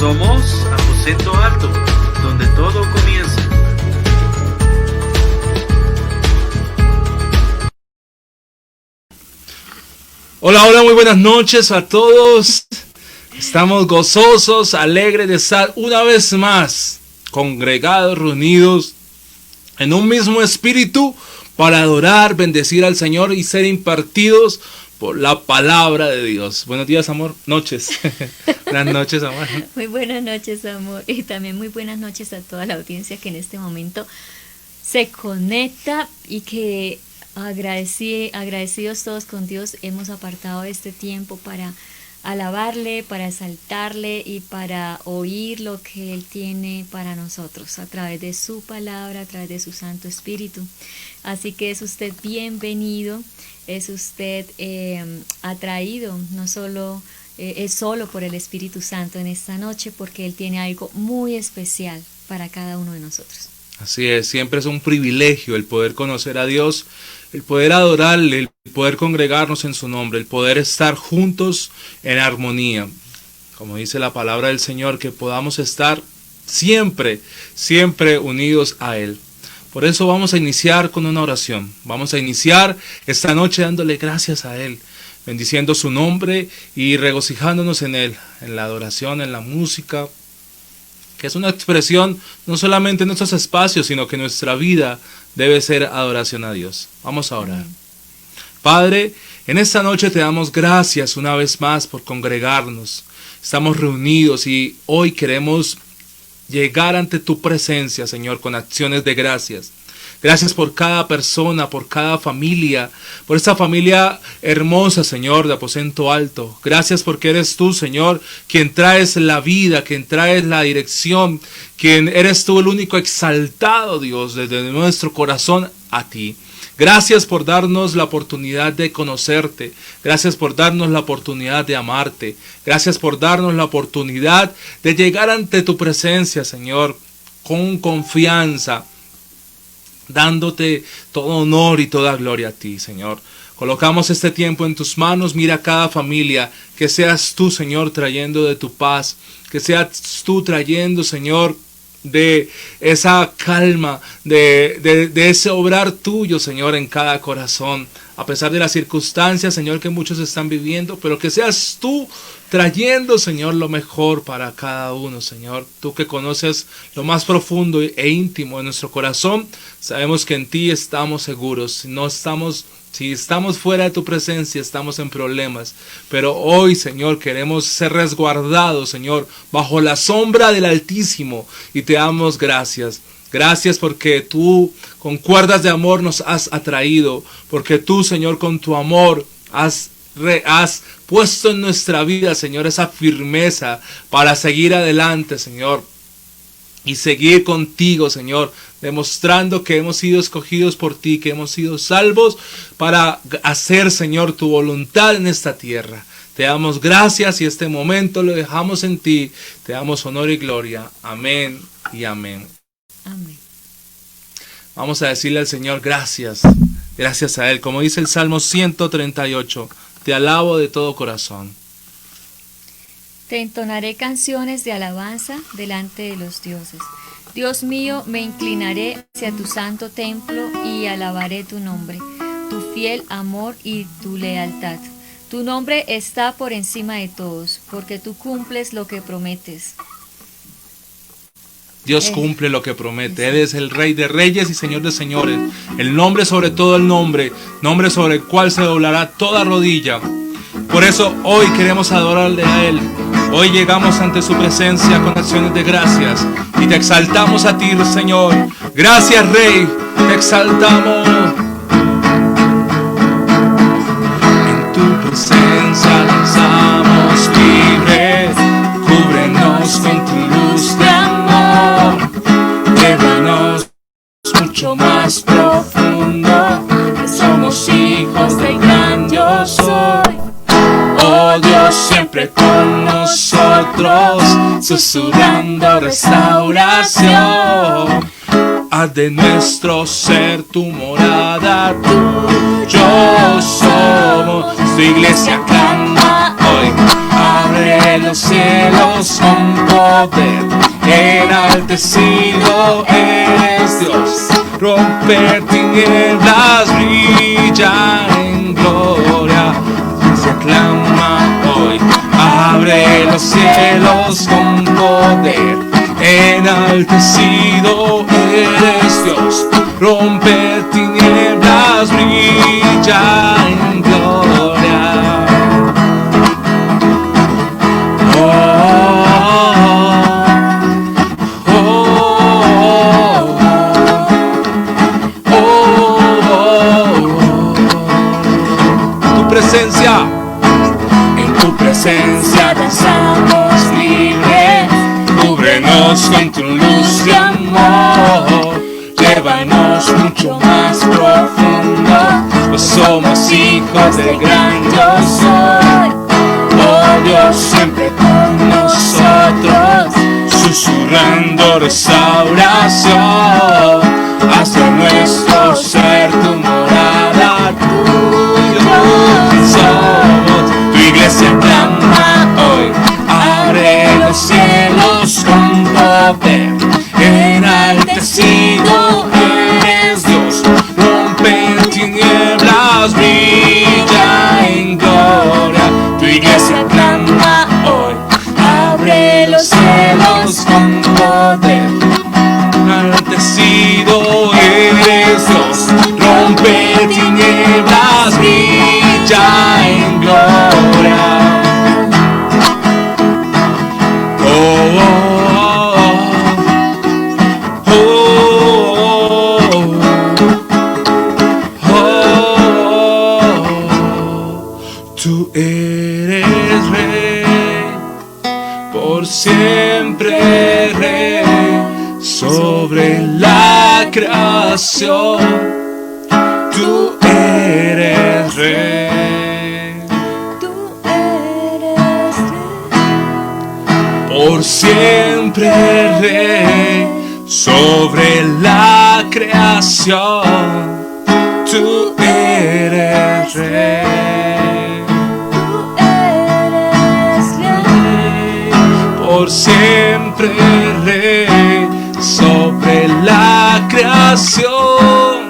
Somos Aposento Alto, donde todo comienza. Hola, hola, muy buenas noches a todos. Estamos gozosos, alegres de estar una vez más congregados, reunidos en un mismo espíritu para adorar, bendecir al Señor y ser impartidos por la palabra de Dios. Buenos días, amor. Noches. Buenas noches, amor. Muy buenas noches, amor. Y también muy buenas noches a toda la audiencia que en este momento se conecta y que agradecidos todos con Dios hemos apartado este tiempo para alabarle, para exaltarle y para oír lo que Él tiene para nosotros a través de su palabra, a través de su Santo Espíritu. Así que es usted bienvenido, es usted atraído, no solo es solo por el Espíritu Santo en esta noche, porque Él tiene algo muy especial para cada uno de nosotros. Así es, siempre es un privilegio el poder conocer a Dios, el poder adorarle, el poder congregarnos en su nombre, el poder estar juntos en armonía. Como dice la palabra del Señor, que podamos estar siempre, siempre unidos a Él. Por eso vamos a iniciar con una oración. Vamos a iniciar esta noche dándole gracias a Él, bendiciendo su nombre y regocijándonos en Él, en la adoración, en la música, que es una expresión no solamente en nuestros espacios, sino que nuestra vida debe ser adoración a Dios. Vamos a orar. Padre, en esta noche te damos gracias una vez más por congregarnos. Estamos reunidos y hoy queremos llegar ante tu presencia, Señor, con acciones de gracias. Gracias por cada persona, por cada familia, por esta familia hermosa, Señor, de Aposento Alto. Gracias porque eres tú, Señor, quien traes la vida, quien traes la dirección, quien eres tú el único exaltado, Dios, desde nuestro corazón a ti. Gracias por darnos la oportunidad de conocerte. Gracias por darnos la oportunidad de amarte. Gracias por darnos la oportunidad de llegar ante tu presencia, Señor, con confianza, dándote todo honor y toda gloria a ti, Señor. Colocamos este tiempo en tus manos. Mira a cada familia, que seas tú, Señor, trayendo de tu paz, que seas tú trayendo, Señor, de esa calma, de ese obrar tuyo, Señor, en cada corazón, a pesar de las circunstancias, Señor, que muchos están viviendo, pero que seas tú trayendo, Señor, lo mejor para cada uno, Señor. Tú que conoces lo más profundo e íntimo de nuestro corazón, sabemos que en ti estamos seguros. Si estamos fuera de tu presencia, estamos en problemas. Pero hoy, Señor, queremos ser resguardados, Señor, bajo la sombra del Altísimo. Y te damos gracias. Gracias porque tú con cuerdas de amor nos has atraído. Porque tú, Señor, con tu amor has puesto en nuestra vida, Señor, esa firmeza para seguir adelante, Señor. Y seguir contigo, Señor, demostrando que hemos sido escogidos por ti, que hemos sido salvos para hacer, Señor, tu voluntad en esta tierra. Te damos gracias y este momento lo dejamos en ti. Te damos honor y gloria. Amén y amén. Amén. Vamos a decirle al Señor gracias. Gracias a Él. Como dice el Salmo 138, te alabo de todo corazón. Te entonaré canciones de alabanza delante de los dioses. Dios mío, me inclinaré hacia tu santo templo y alabaré tu nombre, tu fiel amor y tu lealtad. Tu nombre está por encima de todos, porque tú cumples lo que prometes. Dios cumple lo que promete. Él es el Rey de reyes y Señor de señores. El nombre sobre todo el nombre sobre el cual se doblará toda rodilla. Por eso hoy queremos adorarle a Él. Hoy llegamos ante su presencia con acciones de gracias y te exaltamos a ti, Señor. Gracias, Rey, te exaltamos. En tu presencia lanzamos libres, cúbrenos con tu luz de amor. Llévanos mucho más profundo, que somos hijos del gran yo soy. Oh Dios, siempre con nosotros, susurrando restauración. Haz de nuestro ser tu morada, tuyo somos. Tu iglesia clama hoy, abre los cielos con poder. poder. Enaltecido eres Dios, romper tinieblas, brilla en gloria. Se aclama hoy, abre los cielos con poder. Enaltecido eres Dios, romper tinieblas, brilla en gloria. Presencia, en tu presencia danzamos libres, cúbrenos con tu luz de amor, llévanos mucho más profundo, pues somos hijos del gran yo soy. Oh Dios, siempre con nosotros, susurrando restauración, haz de nuestro ser tu morada, somos. Tu iglesia clama hoy, abre los cielos con poder. Enaltecido eres Dios, rompe tinieblas, brilla en gloria. Tu iglesia clama hoy, abre los cielos con poder. Enaltecido eres Dios, rompe tinieblas, brilla en gloria. Oh, oh, oh, oh, oh. Tú eres rey, por siempre rey, sobre la creación. Tú eres rey, Tú eres rey, por siempre rey, sobre la creación. Tú eres rey, tú eres rey, por siempre rey, sobre la creación.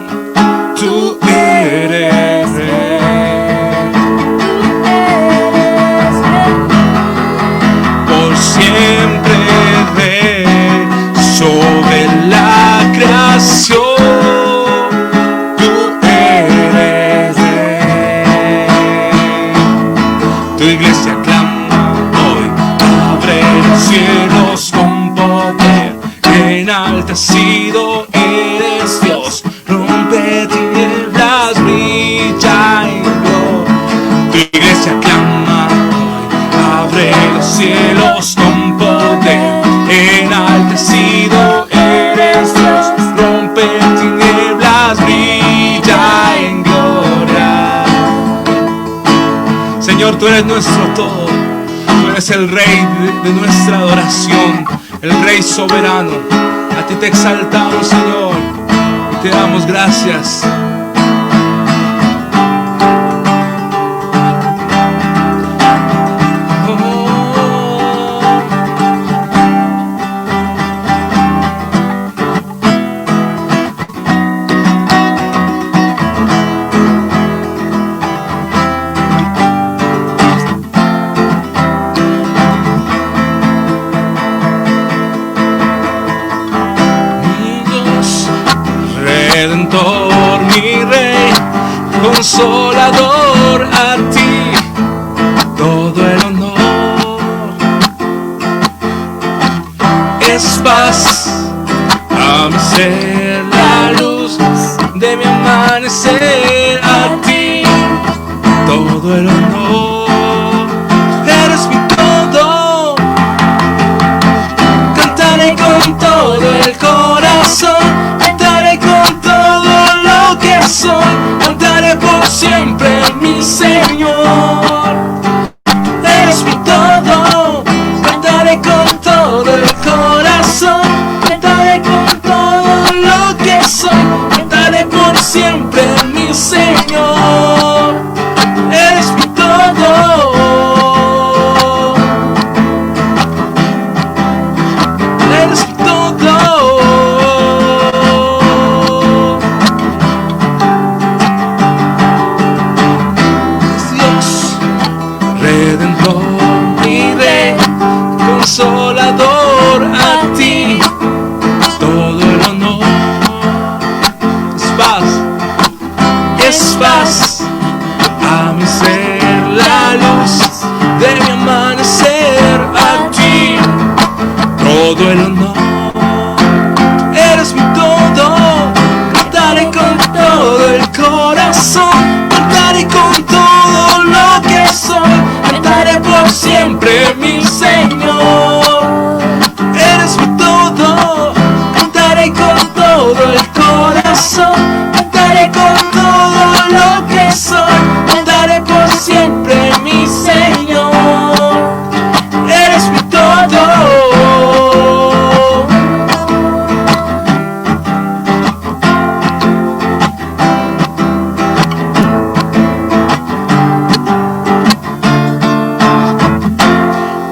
Tú eres rey, por siempre rey, sobre la creación. Tú eres rey. Tu iglesia clama hoy, abre los cielos con poder. Enaltecido eres Dios, rompe tinieblas, brilla en gloria. Tu iglesia clama hoy, abre los cielos con poder. Enaltecido eres Dios, rompe tinieblas, brilla en gloria. Señor, tú eres nuestro todo, tú eres el Rey de nuestra adoración, el Rey soberano. A ti te exaltamos, Señor, y te damos gracias. Redentor, mi Rey, consolador, a ti todo el honor. Es paz a mi ser, la luz de mi amanecer, a ti todo el honor. Eres mi todo, cantaré con todo el corazón. Con todo lo que soy, cantaré por siempre, mi Señor. Eres mi todo, cantaré con todo el corazón, cantaré con todo lo que soy, cantaré por siempre, mi Señor. Eres mi todo. siempre, mi Señor. Eres mi todo, cantaré con todo el corazón, cantaré con todo lo que soy, cantaré por siempre, mi Señor. Eres mi todo.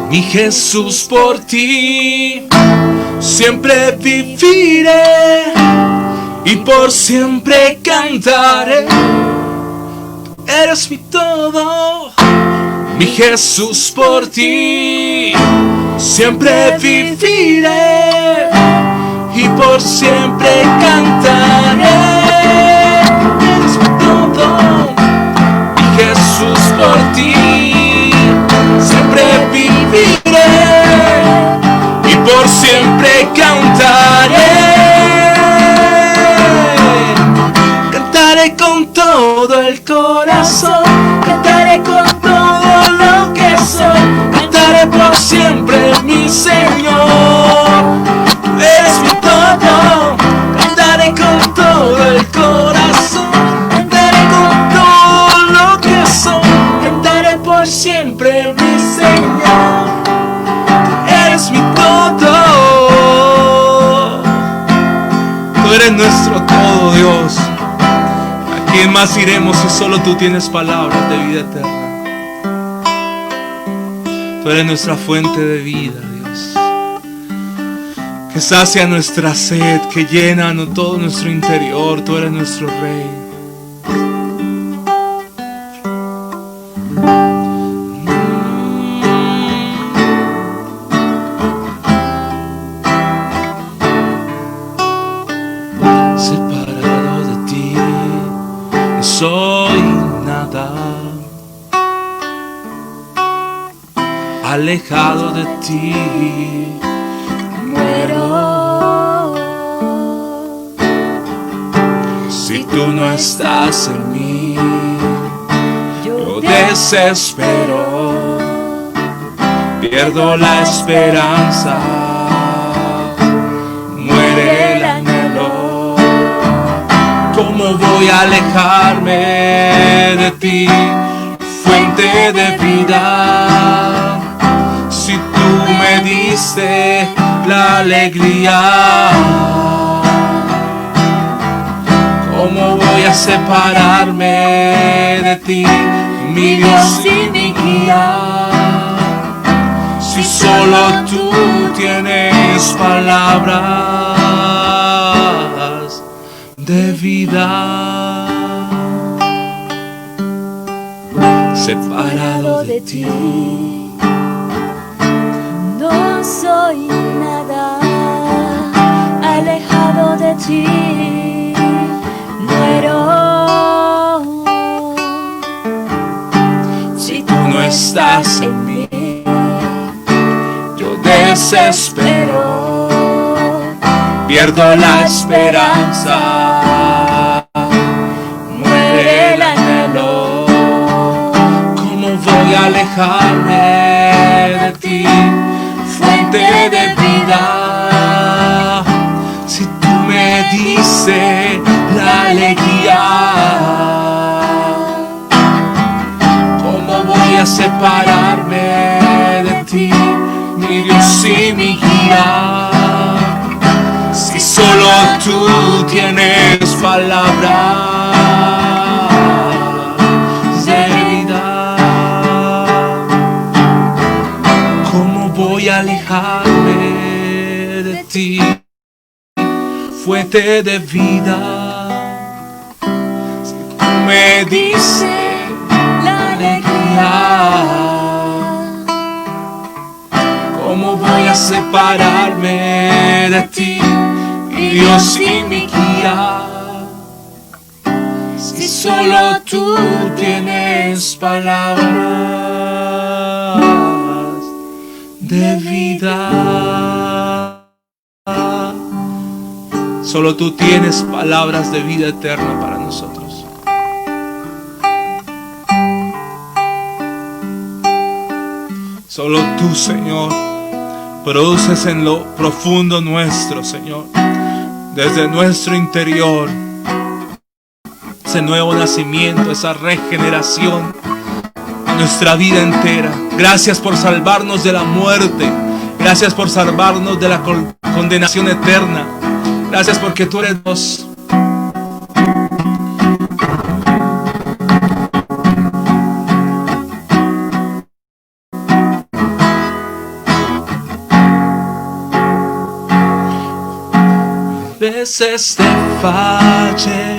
Mi Jesús, por ti siempre viviré y por siempre cantaré. Eres mi todo, mi Jesús, por ti siempre viviré y por siempre cantaré. Eres mi todo, mi Jesús, por ti siempre viviré y por siempre cantaré. Cantaré con todo el corazón, cantaré con todo lo que soy, cantaré por siempre, mi Señor. Eres mi todo, cantaré con todo el corazón, cantaré con todo lo que soy, cantaré por siempre, mi Señor. Eres mi todo. Tú eres nuestro todo, Dios. ¿A quién más iremos si solo tú tienes palabras de vida eterna? Tú eres nuestra fuente de vida, Dios, que sacia nuestra sed, que llena todo nuestro interior. Tú eres nuestro Rey. Separado de ti, no soy nada. Alejado de ti, muero. Si tú no estás en mí, yo desespero, pierdo la esperanza, muere el anhelo. ¿Cómo voy a alejarme de ti, fuente de vida? Si tú me diste la alegría, ¿cómo voy a separarme de ti, mi Dios y mi guía? Si solo tú tienes palabras de vida. Separado de ti, no soy nada, alejado de ti, muero. Si tú no estás en mí, yo desespero, pierdo la esperanza, muere el anhelo. ¿Cómo voy a alejarme de ti, fuente de vida? Si tú me dices la alegría, ¿cómo voy a separarme de ti, mi Dios y mi guía? Si solo tú tienes palabras de vida, ¿cómo voy a alejarme de ti, fuente de vida? Si tú me dices la alegría, ¿cómo voy a separarme de ti, mi Dios y mi guía? Si solo tú tienes palabras de vida. Solo tú tienes palabras de vida eterna para nosotros. Solo tú, Señor, produces en lo profundo nuestro, Señor, desde nuestro interior, ese nuevo nacimiento, esa regeneración en nuestra vida entera. Gracias por salvarnos de la muerte. Gracias por salvarnos de la condenación eterna. Gracias porque tú eres Dios. Veces te fallé,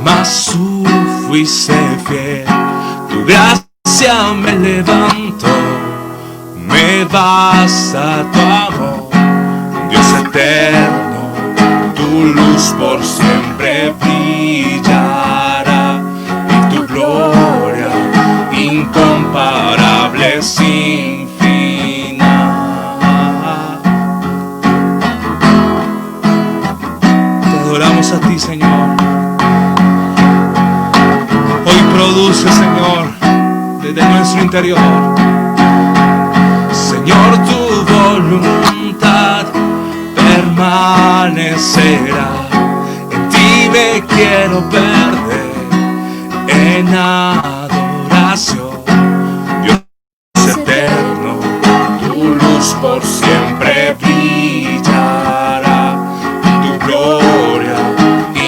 mas tú fuiste fiel. Tu gracia me levantó, me basta tu amor, Dios eterno. Tu luz por siempre brillará y tu gloria incomparable sin final. Te adoramos a ti, Señor. Hoy produce, Señor, desde nuestro interior, Señor, tu voluntad permanecerá. En ti me quiero perder en adoración. Dios eterno, tu luz por siempre brillará. Tu gloria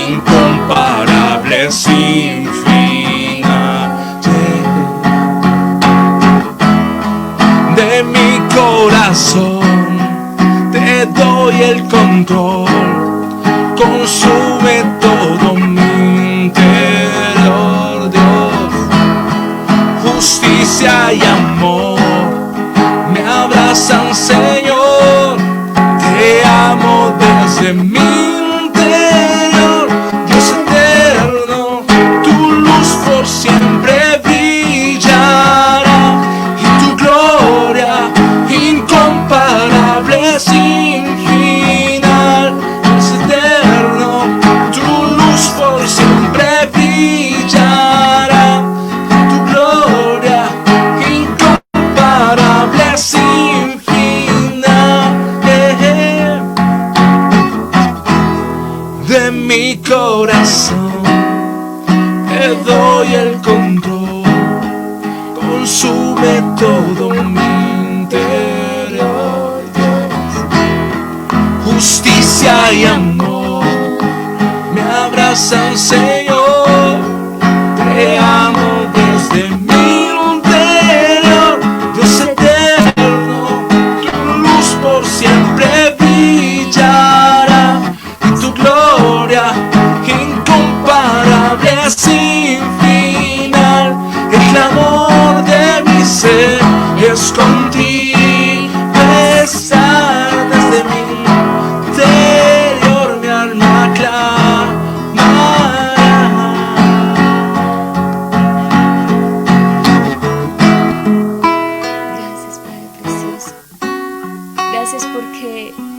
incomparable sin final. De mi corazón te doy el control, consume todo mi interior, Dios. Justicia y amor me abrazan, Señor. Te amo desde mi interior, Dios eterno. Tu luz por siempre brillará y tu gloria incomparable sin final. Dios eterno, tu luz por siempre brillará, tu gloria incomparable sin final. De mi corazón te doy el control, consume todo mi interior, Dios. Justicia y amor me abrazan, Señor. Te amo desde mi interior, Dios eterno. Tu luz por siempre brillará y tu gloria incomparable sin final. El clamor de mi ser es contigo estar desde mi interior, mi alma clamará. Gracias, Padre precioso. Gracias porque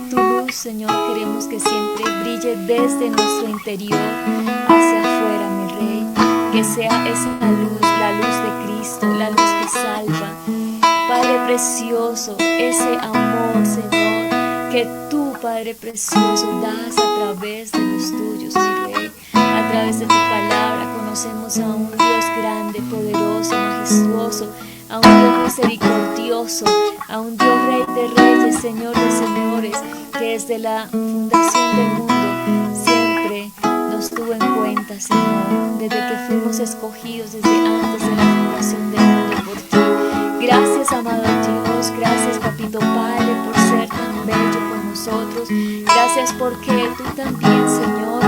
tu luz, Señor, queremos que siempre brille desde nuestro interior hacia afuera, mi Rey. Que sea esa luz, la luz de Cristo, la luz que salva. Padre precioso, ese amor, Señor, que tú, Padre precioso, das a través de los tuyos, mi Rey. A través de tu palabra conocemos a un Dios grande, poderoso, majestuoso, a un Dios misericordioso, a un Dios Rey de reyes, Señor de señores, que desde la fundación del mundo siempre nos tuvo en cuenta, Señor, desde que fuimos escogidos desde antes de la fundación del mundo por ti. Gracias, amado Dios, gracias, Papito Padre, por ser tan bello con nosotros. Gracias porque tú también, Señor,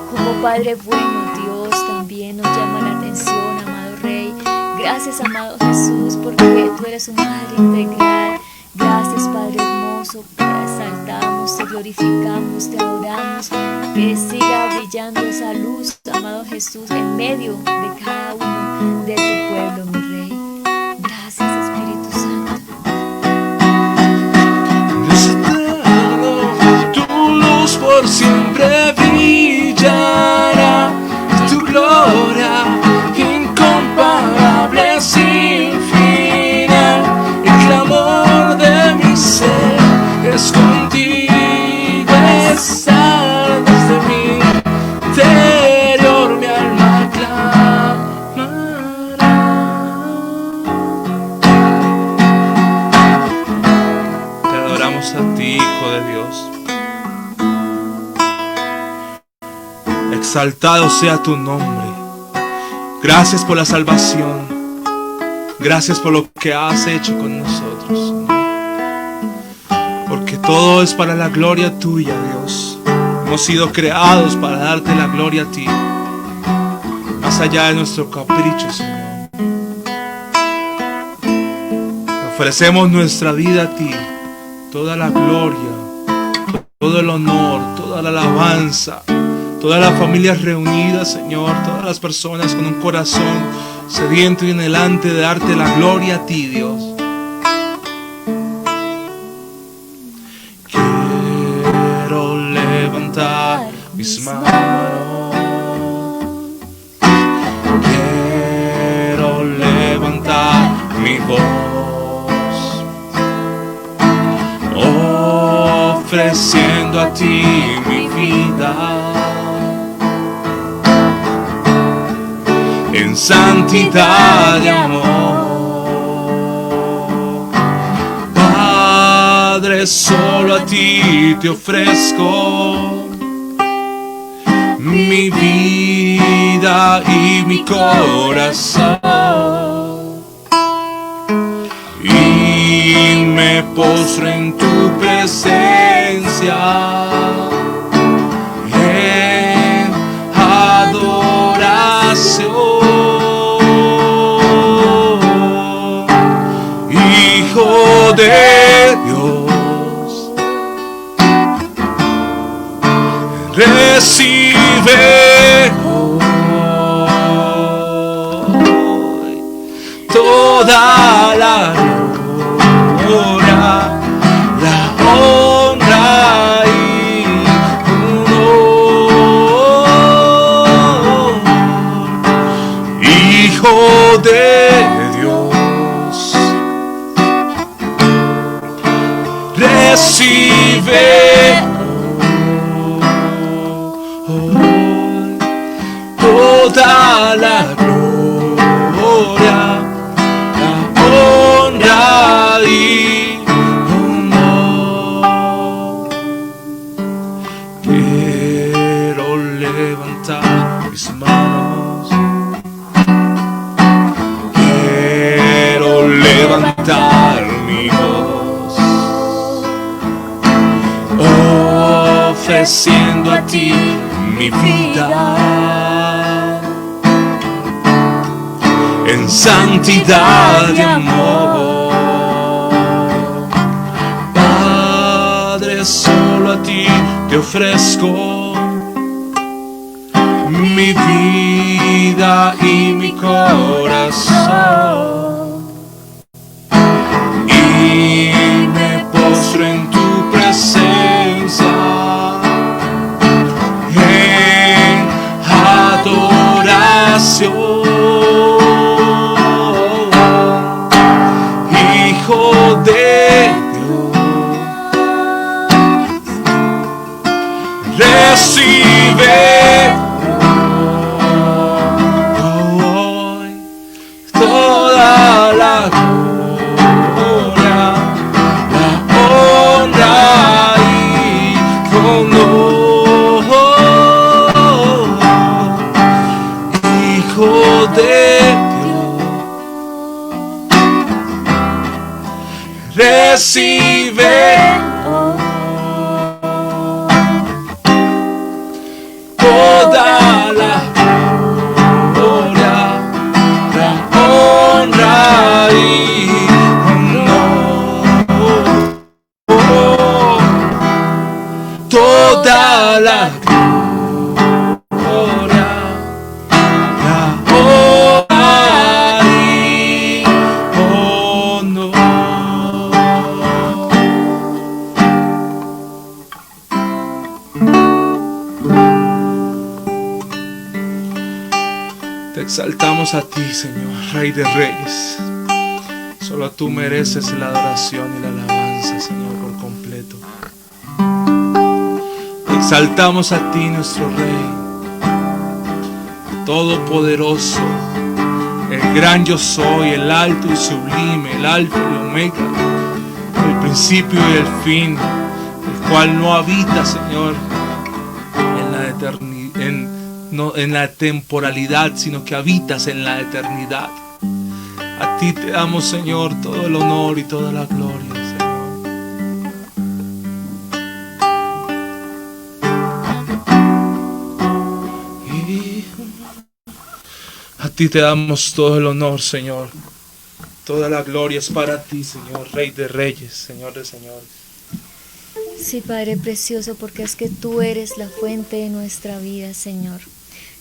como Padre bueno, Dios, también nos llama la atención, amado Rey. Gracias, amado Jesús, porque tú eres un Padre integral. Gracias, Padre hermoso, te exaltamos, te glorificamos, te adoramos. Que siga brillando esa luz, amado Jesús, en medio de cada uno de tu pueblo, mi Rey. Gracias, Espíritu Santo. Dios eterno, tu luz por siempre brillará, tu gloria incomparable sin final. Hijo de Dios. Exaltado sea tu nombre. Gracias por la salvación. Gracias por lo que has hecho con nosotros. Porque todo es para la gloria tuya, Dios. Hemos sido creados para darte la gloria a ti. Más allá de nuestro capricho, Señor. Ofrecemos nuestra vida a ti. Toda la gloria, todo el honor, toda la alabanza. Todas las familias reunidas, Señor, todas las personas con un corazón sediento y anhelante de darte la gloria a ti, Dios. Quiero levantar mis manos. Quiero levantar mi voz, ofreciendo a ti mi vida. En santidad y amor, Padre, solo a ti te ofrezco mi vida y mi corazón, y me postro en tu presencia en adoración. Hijo de Dios, recibe hoy toda la gloria, la honra y honor. Hijo de recibe hoy toda la gloria, la honra y honor. Quiero levantar mis manos. Quiero levantar mi voz, ofreciendo a ti mi vida en santidad y amor. Padre, solo a ti te ofrezco mi vida y mi corazón, y me postro en tu presencia en adoración. Hijo de Dios, recibe hoy toda la gloria, la honra y honor. Hijo de Dios, recibe toda la gloria, la honra y honor. Toda la gloria, la honra y honor. Te exaltamos a ti, Señor, Rey de Reyes. Solo tú mereces la adoración y la alabanza, Señor, por completo. Te exaltamos a ti, nuestro Rey, Todopoderoso, el gran yo soy, el alto y sublime, el alfa y el omega, el principio y el fin, cual no habita, Señor, en la temporalidad, sino que habitas en la eternidad. A ti te damos, Señor, todo el honor y toda la gloria, Señor. Y a ti te damos todo el honor, Señor. Toda la gloria es para ti, Señor, Rey de Reyes, Señor de Señores. Sí, Padre precioso, porque es que tú eres la fuente de nuestra vida, Señor.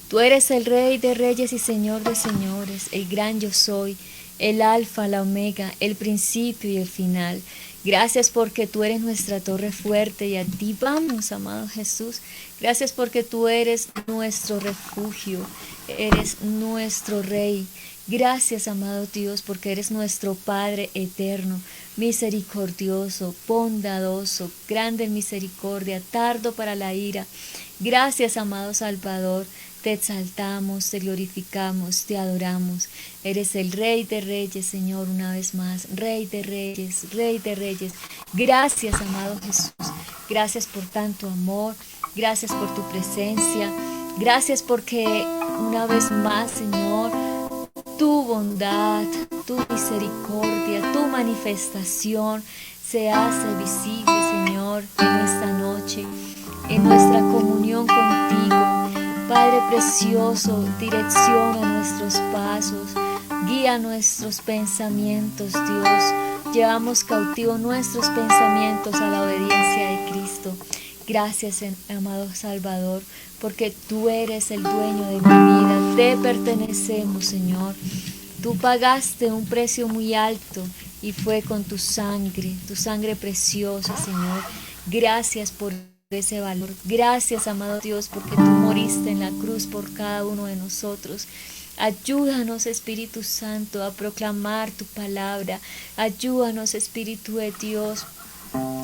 Tú eres el Rey de Reyes y Señor de Señores, el gran yo soy, el Alfa, la Omega, el principio y el final. Gracias porque tú eres nuestra torre fuerte y a ti vamos, amado Jesús. Gracias porque tú eres nuestro refugio, eres nuestro Rey. Gracias, amado Dios, porque eres nuestro Padre eterno, misericordioso, bondadoso, grande en misericordia, tardo para la ira. Gracias, amado Salvador. Te exaltamos, te glorificamos, te adoramos. Eres el Rey de Reyes, Señor, una vez más. Rey de Reyes, Rey de Reyes. Gracias, amado Jesús. Gracias por tanto amor. Gracias por tu presencia. Gracias porque una vez más, Señor, tu bondad, tu misericordia, tu manifestación se hace visible, Señor, en esta noche, en nuestra comunión contigo. Padre precioso, direcciona nuestros pasos, guía nuestros pensamientos, Dios. Llevamos cautivo nuestros pensamientos a la obediencia de Cristo. Gracias, amado Salvador, porque tú eres el dueño de mi vida. Te pertenecemos, Señor. Tú pagaste un precio muy alto y fue con tu sangre preciosa, Señor. Gracias por ese valor. Gracias, amado Dios, porque tú moriste en la cruz por cada uno de nosotros. Ayúdanos, Espíritu Santo, a proclamar tu palabra. Ayúdanos, Espíritu de Dios,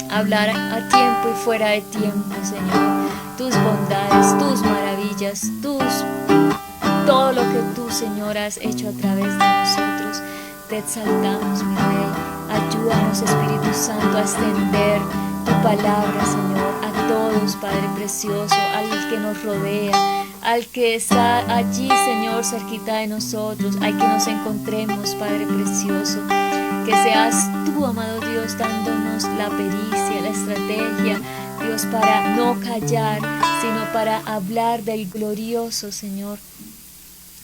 a hablar a tiempo y fuera de tiempo, Señor. Tus bondades, tus maravillas, todo lo que tú, Señor, has hecho a través de nosotros. Te exaltamos, mi Rey. Ayúdanos, Espíritu Santo, a extender tu palabra, Señor, a todos, Padre precioso, al que nos rodea, al que está allí, Señor, cerquita de nosotros, al que nos encontremos, Padre precioso. Que seas tú, amado Dios, dándonos la pericia, la estrategia, Dios, para no callar, sino para hablar del glorioso, Señor,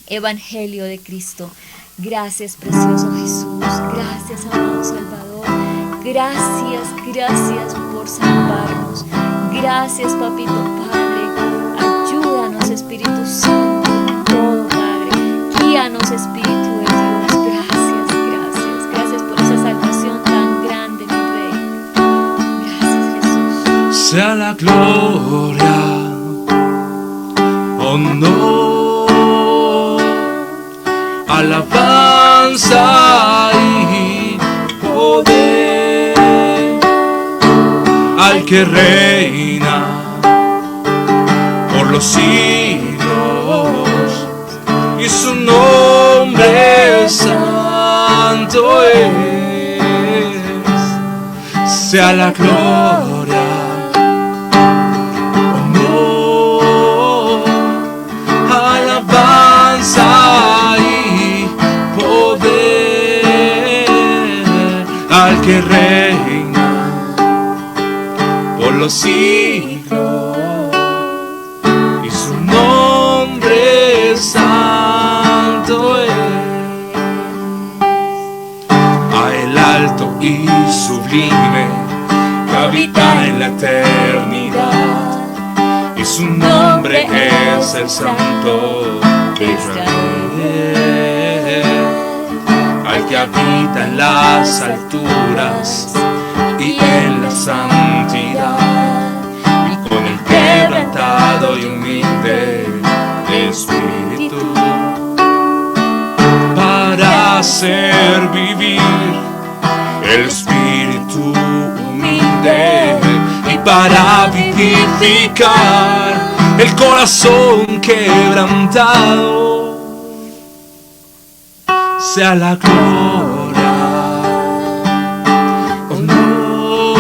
Evangelio de Cristo. Gracias, precioso Jesús. Gracias, amado Salvador. Gracias por salvarnos. Gracias, Papito Padre. Ayúdanos, Espíritu Santo, en todo, Padre. Guíanos, Espíritu de Dios. Gracias por esa salvación tan grande, mi Rey. Gracias, Jesús. Sea la gloria, honor, alabanza y poder al que reina por los siglos y su nombre santo es. Sea la gloria, honor, alabanza y poder al que reina por los siglos y su nombre santo es. A el alto y sublime que habita en la eternidad y su nombre es el Santo de Israel, al que habita en las alturas y en la santidad, y con el quebrantado y humilde espíritu, para hacer vivir el espíritu humilde y para vivificar el corazón quebrantado. Sea la gloria, honor,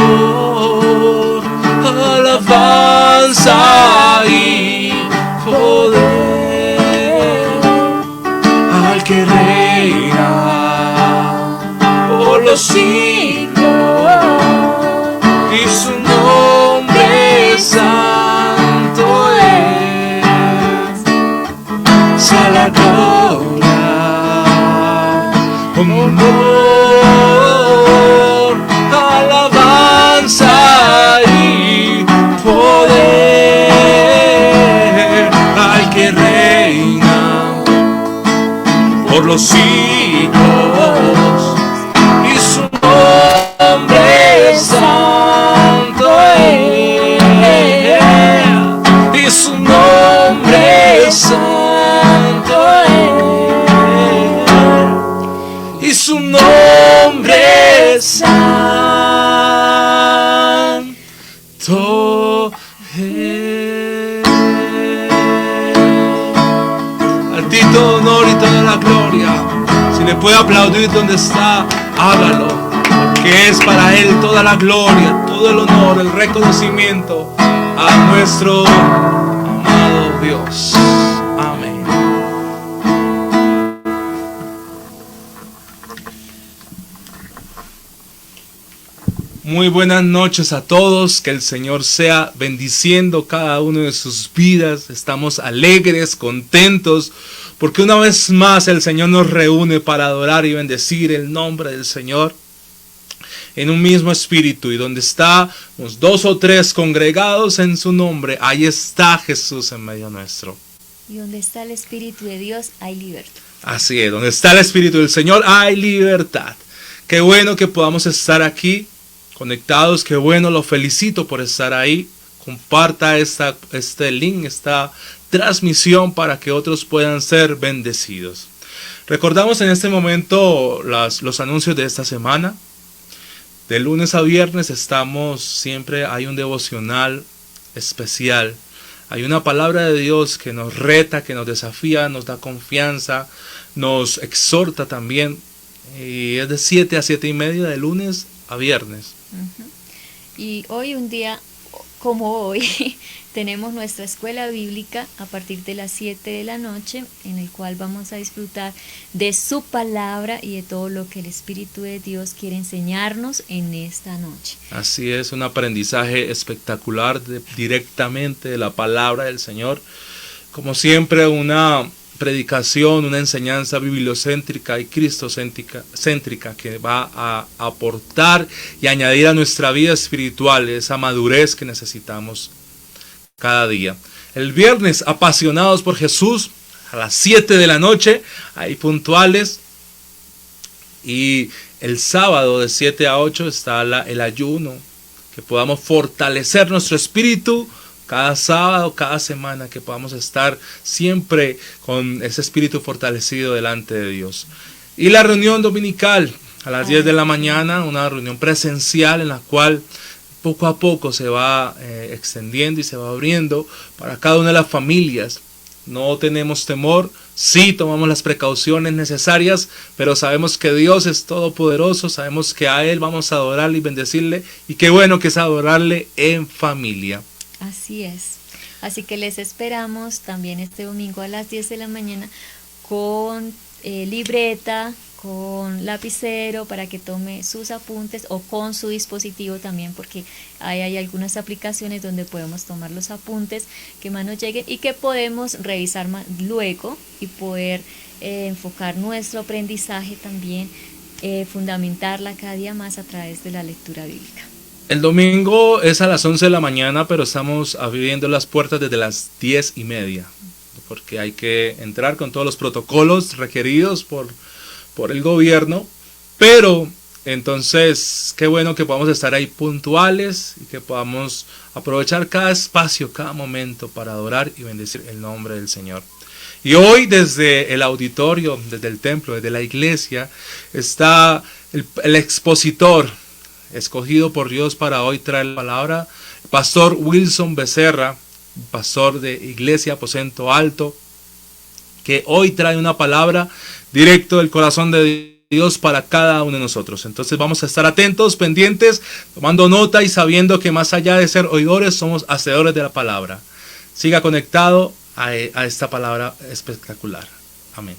los siglos, y su nombre santo es, y su nombre santo es, y su nombre santo es. A ti todo honor y toda la gloria. Si le puede aplaudir donde está, hágalo, porque es para Él toda la gloria, todo el honor, el reconocimiento a nuestro amado Dios. Amén. Muy buenas noches a todos, que el Señor sea bendiciendo cada uno de sus vidas. Estamos alegres, contentos, porque una vez más el Señor nos reúne para adorar y bendecir el nombre del Señor en un mismo espíritu. Y donde estamos dos o tres congregados en su nombre, ahí está Jesús en medio nuestro. Y donde está el Espíritu de Dios hay libertad. Así es, donde está el Espíritu del Señor hay libertad. Qué bueno que podamos estar aquí conectados, qué bueno, lo felicito por estar ahí. Comparta este link, esta transmisión para que otros puedan ser bendecidos. Recordamos en este momento los anuncios de esta semana. De lunes a viernes hay un devocional especial. Hay una palabra de Dios que nos reta, que nos desafía, nos da confianza, nos exhorta también. Y es de 7 a 7 y media de lunes a viernes. Y hoy, un día como hoy, tenemos nuestra escuela bíblica a partir de las 7 de la noche, en el cual vamos a disfrutar de su palabra y de todo lo que el Espíritu de Dios quiere enseñarnos en esta noche. Así es, un aprendizaje espectacular directamente de la palabra del Señor. Como siempre, una predicación, una enseñanza bibliocéntrica y cristocéntrica que va a aportar y añadir a nuestra vida espiritual esa madurez que necesitamos cada día. El viernes, apasionados por Jesús, a las 7 de la noche, ahí puntuales. Y el sábado de 7 a 8 está el ayuno, que podamos fortalecer nuestro espíritu cada sábado, cada semana, que podamos estar siempre con ese espíritu fortalecido delante de Dios. Y la reunión dominical a las 10 de la mañana, una reunión presencial en la cual poco a poco se va extendiendo y se va abriendo para cada una de las familias. No tenemos temor, sí tomamos las precauciones necesarias, pero sabemos que Dios es todopoderoso, sabemos que a Él vamos a adorarle y bendecirle, y qué bueno que es adorarle en familia. Así es. Así que les esperamos también este domingo a las 10 de la mañana con libreta, con lapicero para que tome sus apuntes, o con su dispositivo también, porque hay algunas aplicaciones donde podemos tomar los apuntes que más nos lleguen y que podemos revisar luego y poder enfocar nuestro aprendizaje también, fundamentarla cada día más a través de la lectura bíblica. El domingo es a las 11 de la mañana, pero estamos abriendo las puertas desde las 10 y media, porque hay que entrar con todos los protocolos requeridos por el gobierno. Pero entonces, qué bueno que podamos estar ahí puntuales y que podamos aprovechar cada espacio, cada momento para adorar y bendecir el nombre del Señor. Y hoy, desde el auditorio, desde el templo, desde la iglesia, está el expositor escogido por Dios para hoy traer la palabra, Pastor Wilson Becerra, pastor de Iglesia Aposento Alto, que hoy trae una palabra directo del corazón de Dios para cada uno de nosotros. Entonces vamos a estar atentos, pendientes, tomando nota y sabiendo que más allá de ser oidores, somos hacedores de la palabra. Siga conectado a esta palabra espectacular. Amén.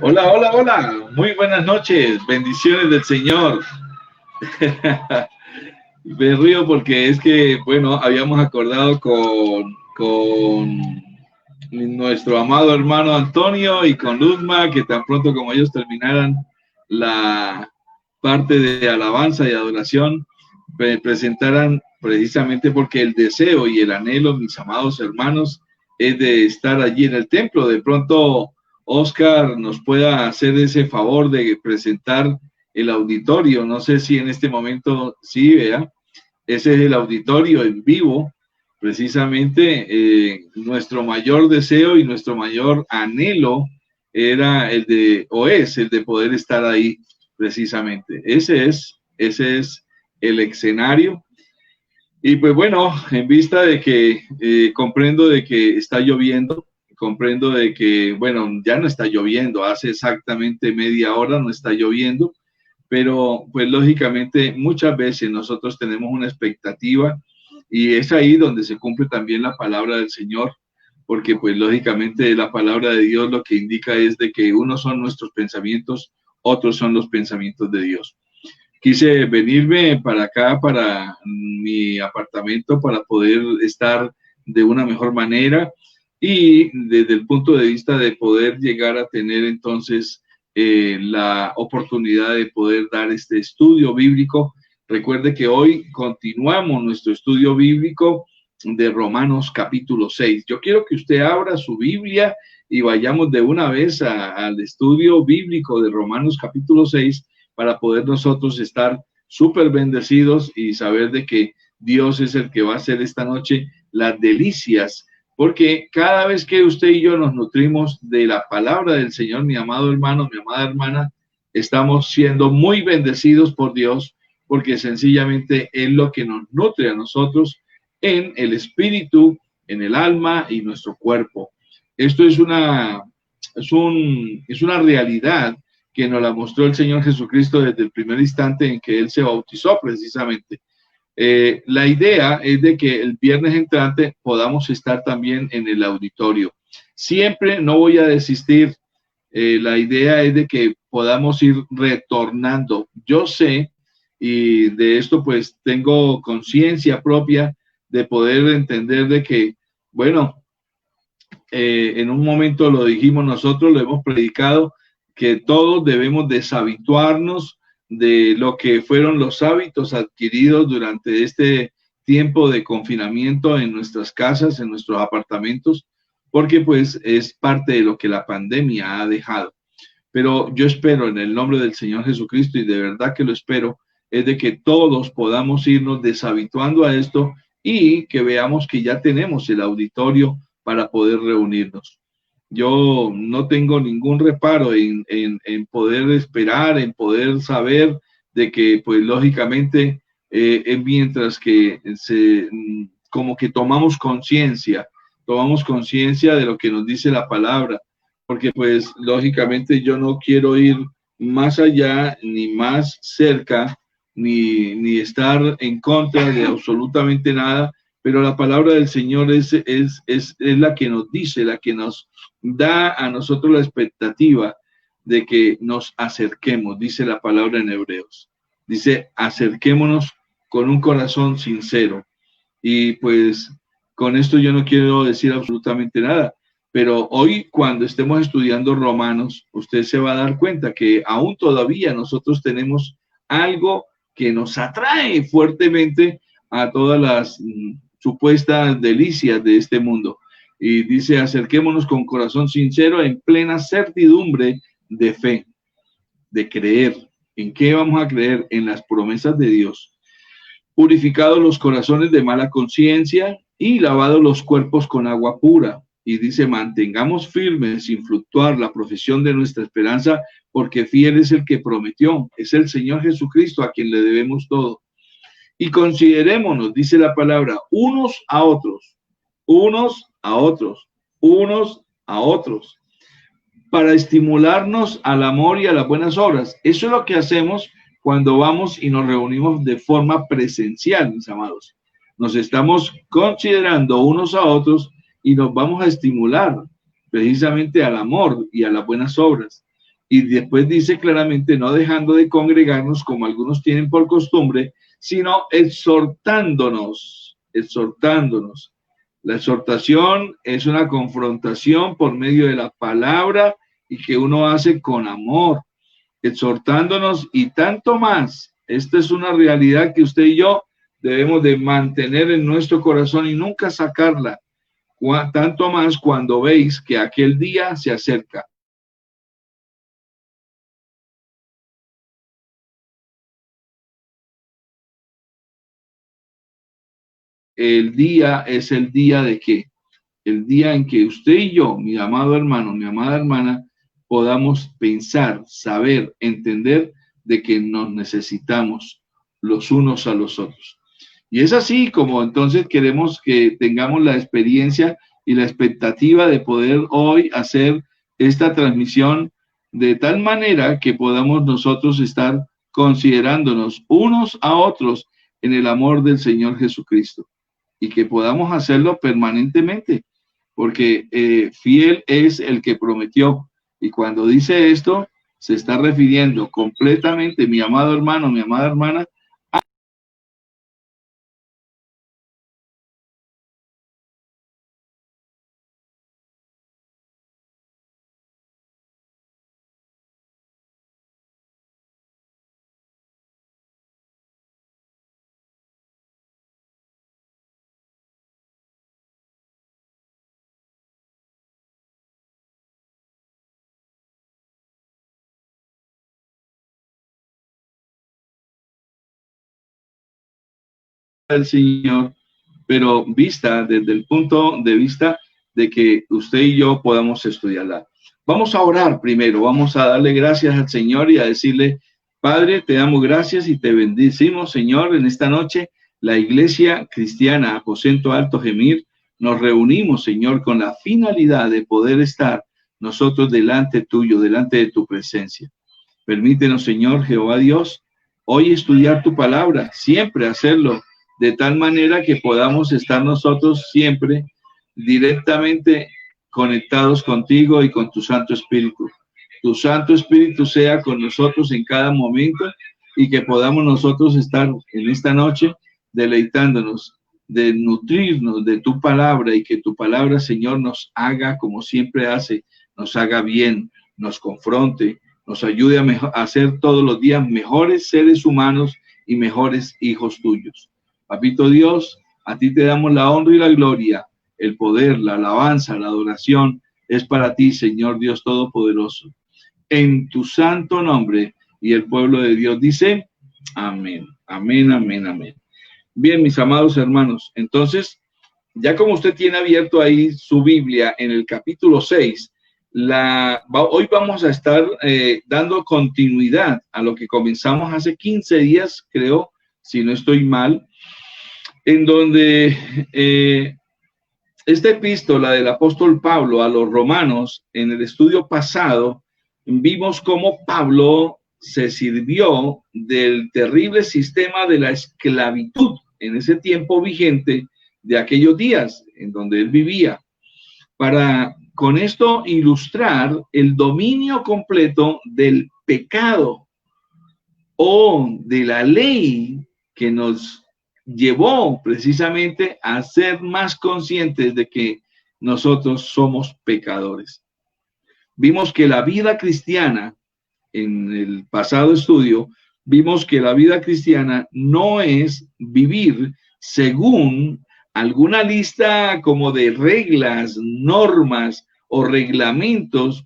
Hola, hola, hola. Muy buenas noches. Bendiciones del Señor. Me río porque es que, bueno, habíamos acordado con nuestro amado hermano Antonio y con Luzma que tan pronto como ellos terminaran la parte de alabanza y adoración, presentaran precisamente porque el deseo y el anhelo, mis amados hermanos, es de estar allí en el templo. De pronto, Oscar nos pueda hacer ese favor de presentar el auditorio. No sé si en este momento sí, vea. Ese es el auditorio en vivo. Precisamente nuestro mayor deseo y nuestro mayor anhelo era el de, o es el de poder estar ahí precisamente. Ese es el escenario. Y pues bueno, en vista de que comprendo de que está lloviendo, comprendo de que, bueno, ya no está lloviendo, hace exactamente media hora no está lloviendo, pero pues lógicamente muchas veces nosotros tenemos una expectativa y es ahí donde se cumple también la palabra del Señor, porque pues lógicamente la palabra de Dios lo que indica es de que unos son nuestros pensamientos, otros son los pensamientos de Dios. Quise venirme para acá, para mi apartamento, para poder estar de una mejor manera y desde el punto de vista de poder llegar a tener entonces la oportunidad de poder dar este estudio bíblico. Recuerde que hoy continuamos nuestro estudio bíblico de Romanos capítulo 6. Yo quiero que usted abra su Biblia y vayamos de una vez al estudio bíblico de Romanos capítulo 6 para poder nosotros estar súper bendecidos y saber de que Dios es el que va a hacer esta noche las delicias, porque cada vez que usted y yo nos nutrimos de la palabra del Señor, mi amado hermano, mi amada hermana, estamos siendo muy bendecidos por Dios, porque sencillamente es lo que nos nutre a nosotros en el espíritu, en el alma y nuestro cuerpo. Esto es una realidad que nos la mostró el Señor Jesucristo desde el primer instante en que Él se bautizó precisamente. La idea es de que el viernes entrante podamos estar también en el auditorio. Siempre no voy a desistir. La idea es de que podamos ir retornando. Yo sé, y de esto pues tengo conciencia propia de poder entender de que, bueno, en un momento lo dijimos nosotros, lo hemos predicado, que todos debemos deshabituarnos de lo que fueron los hábitos adquiridos durante este tiempo de confinamiento en nuestras casas, en nuestros apartamentos, porque pues es parte de lo que la pandemia ha dejado. Pero yo espero en el nombre del Señor Jesucristo, y de verdad que lo espero, es de que todos podamos irnos deshabituando a esto y que veamos que ya tenemos el auditorio para poder reunirnos. Yo no tengo ningún reparo en poder esperar, en poder saber de que, pues lógicamente, mientras que como que tomamos conciencia de lo que nos dice la palabra, porque pues lógicamente yo no quiero ir más allá ni más cerca, ni estar en contra de absolutamente nada, pero la palabra del Señor es la que nos dice, la que nos da a nosotros la expectativa de que nos acerquemos, dice la palabra en Hebreos. Dice, acerquémonos con un corazón sincero. Y pues con esto yo no quiero decir absolutamente nada, pero hoy cuando estemos estudiando Romanos, usted se va a dar cuenta que aún todavía nosotros tenemos algo que nos atrae fuertemente a todas las supuestas delicias de este mundo. Y dice, acerquémonos con corazón sincero en plena certidumbre de fe, de creer. ¿En qué vamos a creer? En las promesas de Dios. Purificados los corazones de mala conciencia y lavados los cuerpos con agua pura. Y dice, mantengamos firmes sin fluctuar la profesión de nuestra esperanza, porque fiel es el que prometió, es el Señor Jesucristo a quien le debemos todo. Y considerémonos, dice la palabra, unos a otros, unos a otros, unos a otros, para estimularnos al amor y a las buenas obras. Eso es lo que hacemos cuando vamos y nos reunimos de forma presencial, mis amados. Nos estamos considerando unos a otros y nos vamos a estimular precisamente al amor y a las buenas obras. Y después dice claramente, no dejando de congregarnos como algunos tienen por costumbre, sino exhortándonos, exhortándonos. La exhortación es una confrontación por medio de la palabra y que uno hace con amor, exhortándonos y tanto más. Esta es una realidad que usted y yo debemos de mantener en nuestro corazón y nunca sacarla. Tanto más cuando veis que aquel día se acerca. El día es el día de qué? El día en que usted y yo, mi amado hermano, mi amada hermana, podamos pensar, saber, entender de que nos necesitamos los unos a los otros. Y es así como entonces queremos que tengamos la experiencia y la expectativa de poder hoy hacer esta transmisión de tal manera que podamos nosotros estar considerándonos unos a otros en el amor del Señor Jesucristo y que podamos hacerlo permanentemente, porque fiel es el que prometió. Y cuando dice esto, se está refiriendo completamente, mi amado hermano, mi amada hermana, al Señor, pero vista desde el punto de vista de que usted y yo podamos estudiarla. Vamos a orar primero, vamos a darle gracias al Señor y a decirle, Padre, te damos gracias y te bendecimos, Señor, en esta noche. La Iglesia Cristiana Aposento Alto Gemir, nos reunimos, Señor, con la finalidad de poder estar nosotros delante tuyo, delante de tu presencia. Permítenos, Señor, Jehová Dios, hoy estudiar tu palabra, siempre hacerlo de tal manera que podamos estar nosotros siempre directamente conectados contigo y con tu Santo Espíritu. Tu Santo Espíritu sea con nosotros en cada momento y que podamos nosotros estar en esta noche deleitándonos, de nutrirnos de tu palabra y que tu palabra, Señor, nos haga como siempre hace, nos haga bien, nos confronte, nos ayude a ser todos los días mejores seres humanos y mejores hijos tuyos. Papito Dios, a ti te damos la honra y la gloria, el poder, la alabanza, la adoración, es para ti, Señor Dios Todopoderoso. En tu santo nombre, y el pueblo de Dios dice, amén, amén, amén, amén. Bien, mis amados hermanos, entonces, ya como usted tiene abierto ahí su Biblia en el capítulo 6, hoy vamos a estar dando continuidad a lo que comenzamos hace 15 días, creo, si no estoy mal, en donde esta epístola del apóstol Pablo a los romanos, en el estudio pasado, vimos cómo Pablo se sirvió del terrible sistema de la esclavitud en ese tiempo vigente de aquellos días en donde él vivía, para con esto ilustrar el dominio completo del pecado o de la ley que nos llevó precisamente a ser más conscientes de que nosotros somos pecadores. Vimos que la vida cristiana, en el pasado estudio, vimos que la vida cristiana no es vivir según alguna lista como de reglas, normas o reglamentos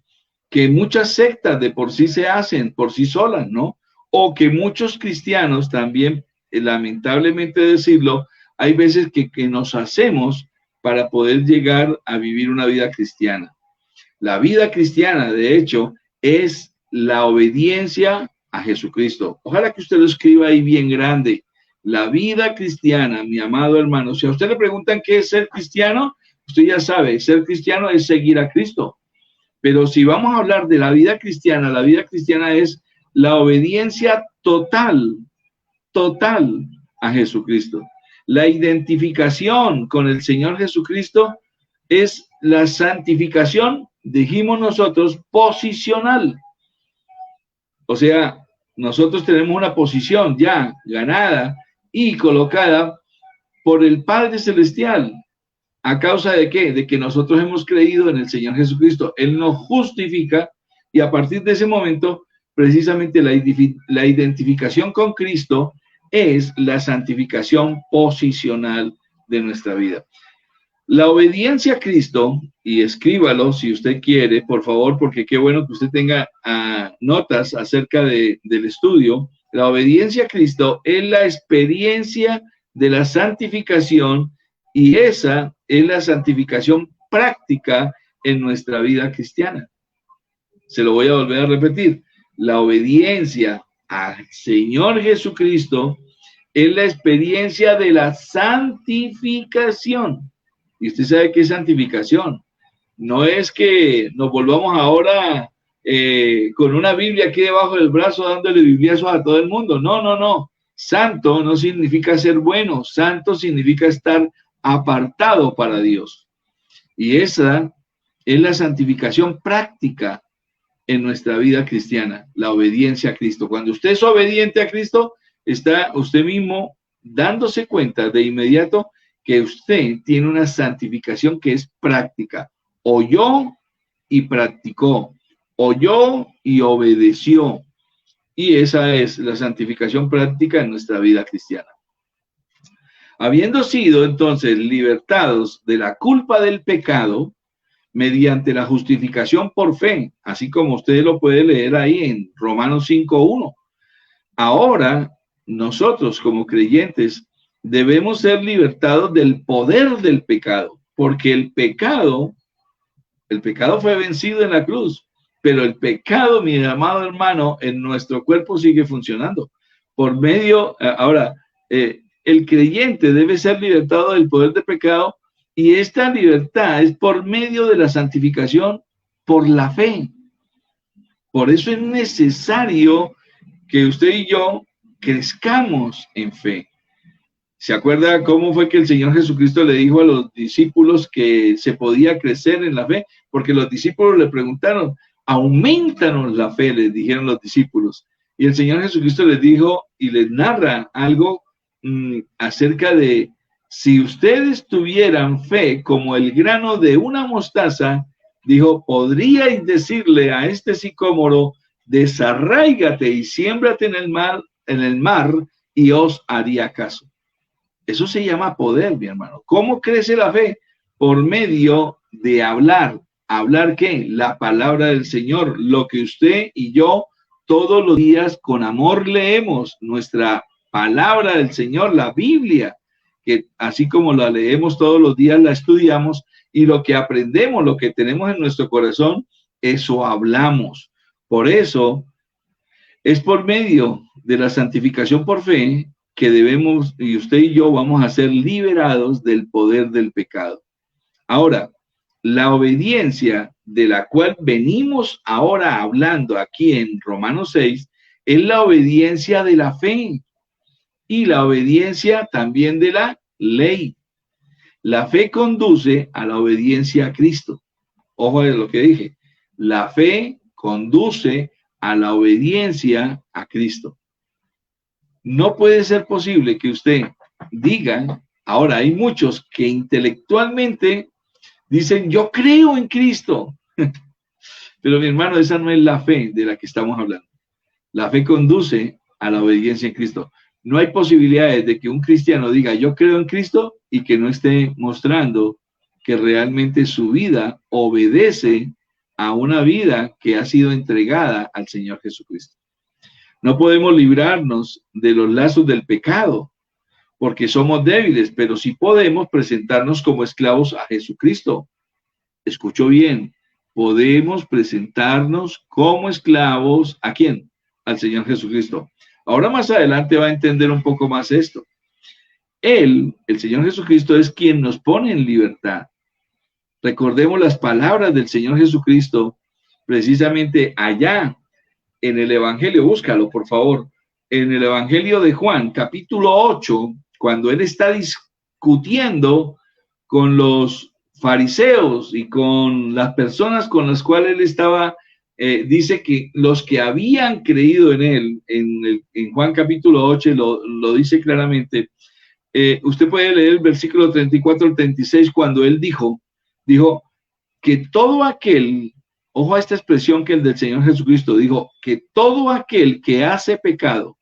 que muchas sectas de por sí se hacen por sí solas, ¿no? O que muchos cristianos también, lamentablemente decirlo, hay veces que nos hacemos para poder llegar a vivir una vida cristiana. La vida cristiana, de hecho, es la obediencia a Jesucristo. Ojalá que usted lo escriba ahí bien grande. La vida cristiana, mi amado hermano, si a usted le preguntan qué es ser cristiano, usted ya sabe, ser cristiano es seguir a Cristo. Pero si vamos a hablar de la vida cristiana es la obediencia total a Jesucristo. La identificación con el Señor Jesucristo es la santificación, dijimos nosotros, posicional. O sea, nosotros tenemos una posición ya ganada y colocada por el Padre Celestial. ¿A causa de qué? De que nosotros hemos creído en el Señor Jesucristo. Él nos justifica y a partir de ese momento, precisamente la identificación con Cristo es la santificación posicional de nuestra vida. La obediencia a Cristo, y escríbalo si usted quiere, por favor, porque qué bueno que usted tenga notas acerca del estudio. La obediencia a Cristo es la experiencia de la santificación y esa es la santificación práctica en nuestra vida cristiana. Se lo voy a volver a repetir. La obediencia al Señor Jesucristo es la experiencia de la santificación. Y usted sabe qué es santificación. No es que nos volvamos ahora con una Biblia aquí debajo del brazo dándole bibliazos a todo el mundo. No, no, no. Santo no significa ser bueno. Santo significa estar apartado para Dios. Y esa es la santificación práctica en nuestra vida cristiana, la obediencia a Cristo. Cuando usted es obediente a Cristo, está usted mismo dándose cuenta de inmediato que usted tiene una santificación que es práctica. Oyó y practicó, oyó y obedeció. Y esa es la santificación práctica en nuestra vida cristiana. Habiendo sido entonces libertados de la culpa del pecado mediante la justificación por fe, así como usted lo puede leer ahí en Romanos 5:1. Ahora nosotros como creyentes debemos ser libertados del poder del pecado, porque el pecado fue vencido en la cruz, pero el pecado, mi amado hermano, en nuestro cuerpo sigue funcionando. Por medio, el creyente debe ser libertado del poder del pecado y esta libertad es por medio de la santificación por la fe. Por eso es necesario que usted y yo crezcamos en fe. ¿Se acuerda cómo fue que el Señor Jesucristo le dijo a los discípulos que se podía crecer en la fe? Porque los discípulos le preguntaron, aumentanos la fe, les dijeron los discípulos. Y el Señor Jesucristo les dijo y les narra algo acerca de si ustedes tuvieran fe como el grano de una mostaza, dijo, podríais decirle a este sicómoro, desarráigate y siémbrate en el mar y os haría caso. Eso se llama poder, mi hermano. ¿Cómo crece la fe? Por medio de hablar. ¿Hablar qué? La palabra del Señor. Lo que usted y yo todos los días con amor leemos. Nuestra palabra del Señor, la Biblia, que así como la leemos todos los días, la estudiamos y lo que aprendemos, lo que tenemos en nuestro corazón, eso hablamos. Por eso es por medio de la santificación por fe que debemos, y usted y yo vamos a ser liberados del poder del pecado. Ahora, la obediencia de la cual venimos ahora hablando aquí en Romanos 6 es la obediencia de la fe y la obediencia también de la ley. La fe conduce a la obediencia a Cristo. Ojo de lo que dije. La fe conduce a la obediencia a Cristo. No puede ser posible que usted diga, ahora hay muchos que intelectualmente dicen, yo creo en Cristo. Pero mi hermano, esa no es la fe de la que estamos hablando. La fe conduce a la obediencia en Cristo. No hay posibilidades de que un cristiano diga, yo creo en Cristo y que no esté mostrando que realmente su vida obedece a una vida que ha sido entregada al Señor Jesucristo. No podemos librarnos de los lazos del pecado porque somos débiles, pero sí podemos presentarnos como esclavos a Jesucristo. Escuchó bien, podemos presentarnos como esclavos, ¿a quién? Al Señor Jesucristo. Ahora más adelante va a entender un poco más esto. Él, el Señor Jesucristo, es quien nos pone en libertad. Recordemos las palabras del Señor Jesucristo, precisamente allá en el Evangelio, búscalo por favor, en el Evangelio de Juan, capítulo 8, cuando él está discutiendo con los fariseos y con las personas con las cuales él estaba dice que los que habían creído en él, en Juan capítulo 8 lo dice claramente. Usted puede leer el versículo 34 al 36 cuando él dijo que todo aquel, ojo a esta expresión que el del Señor Jesucristo dijo, que todo aquel que hace pecado,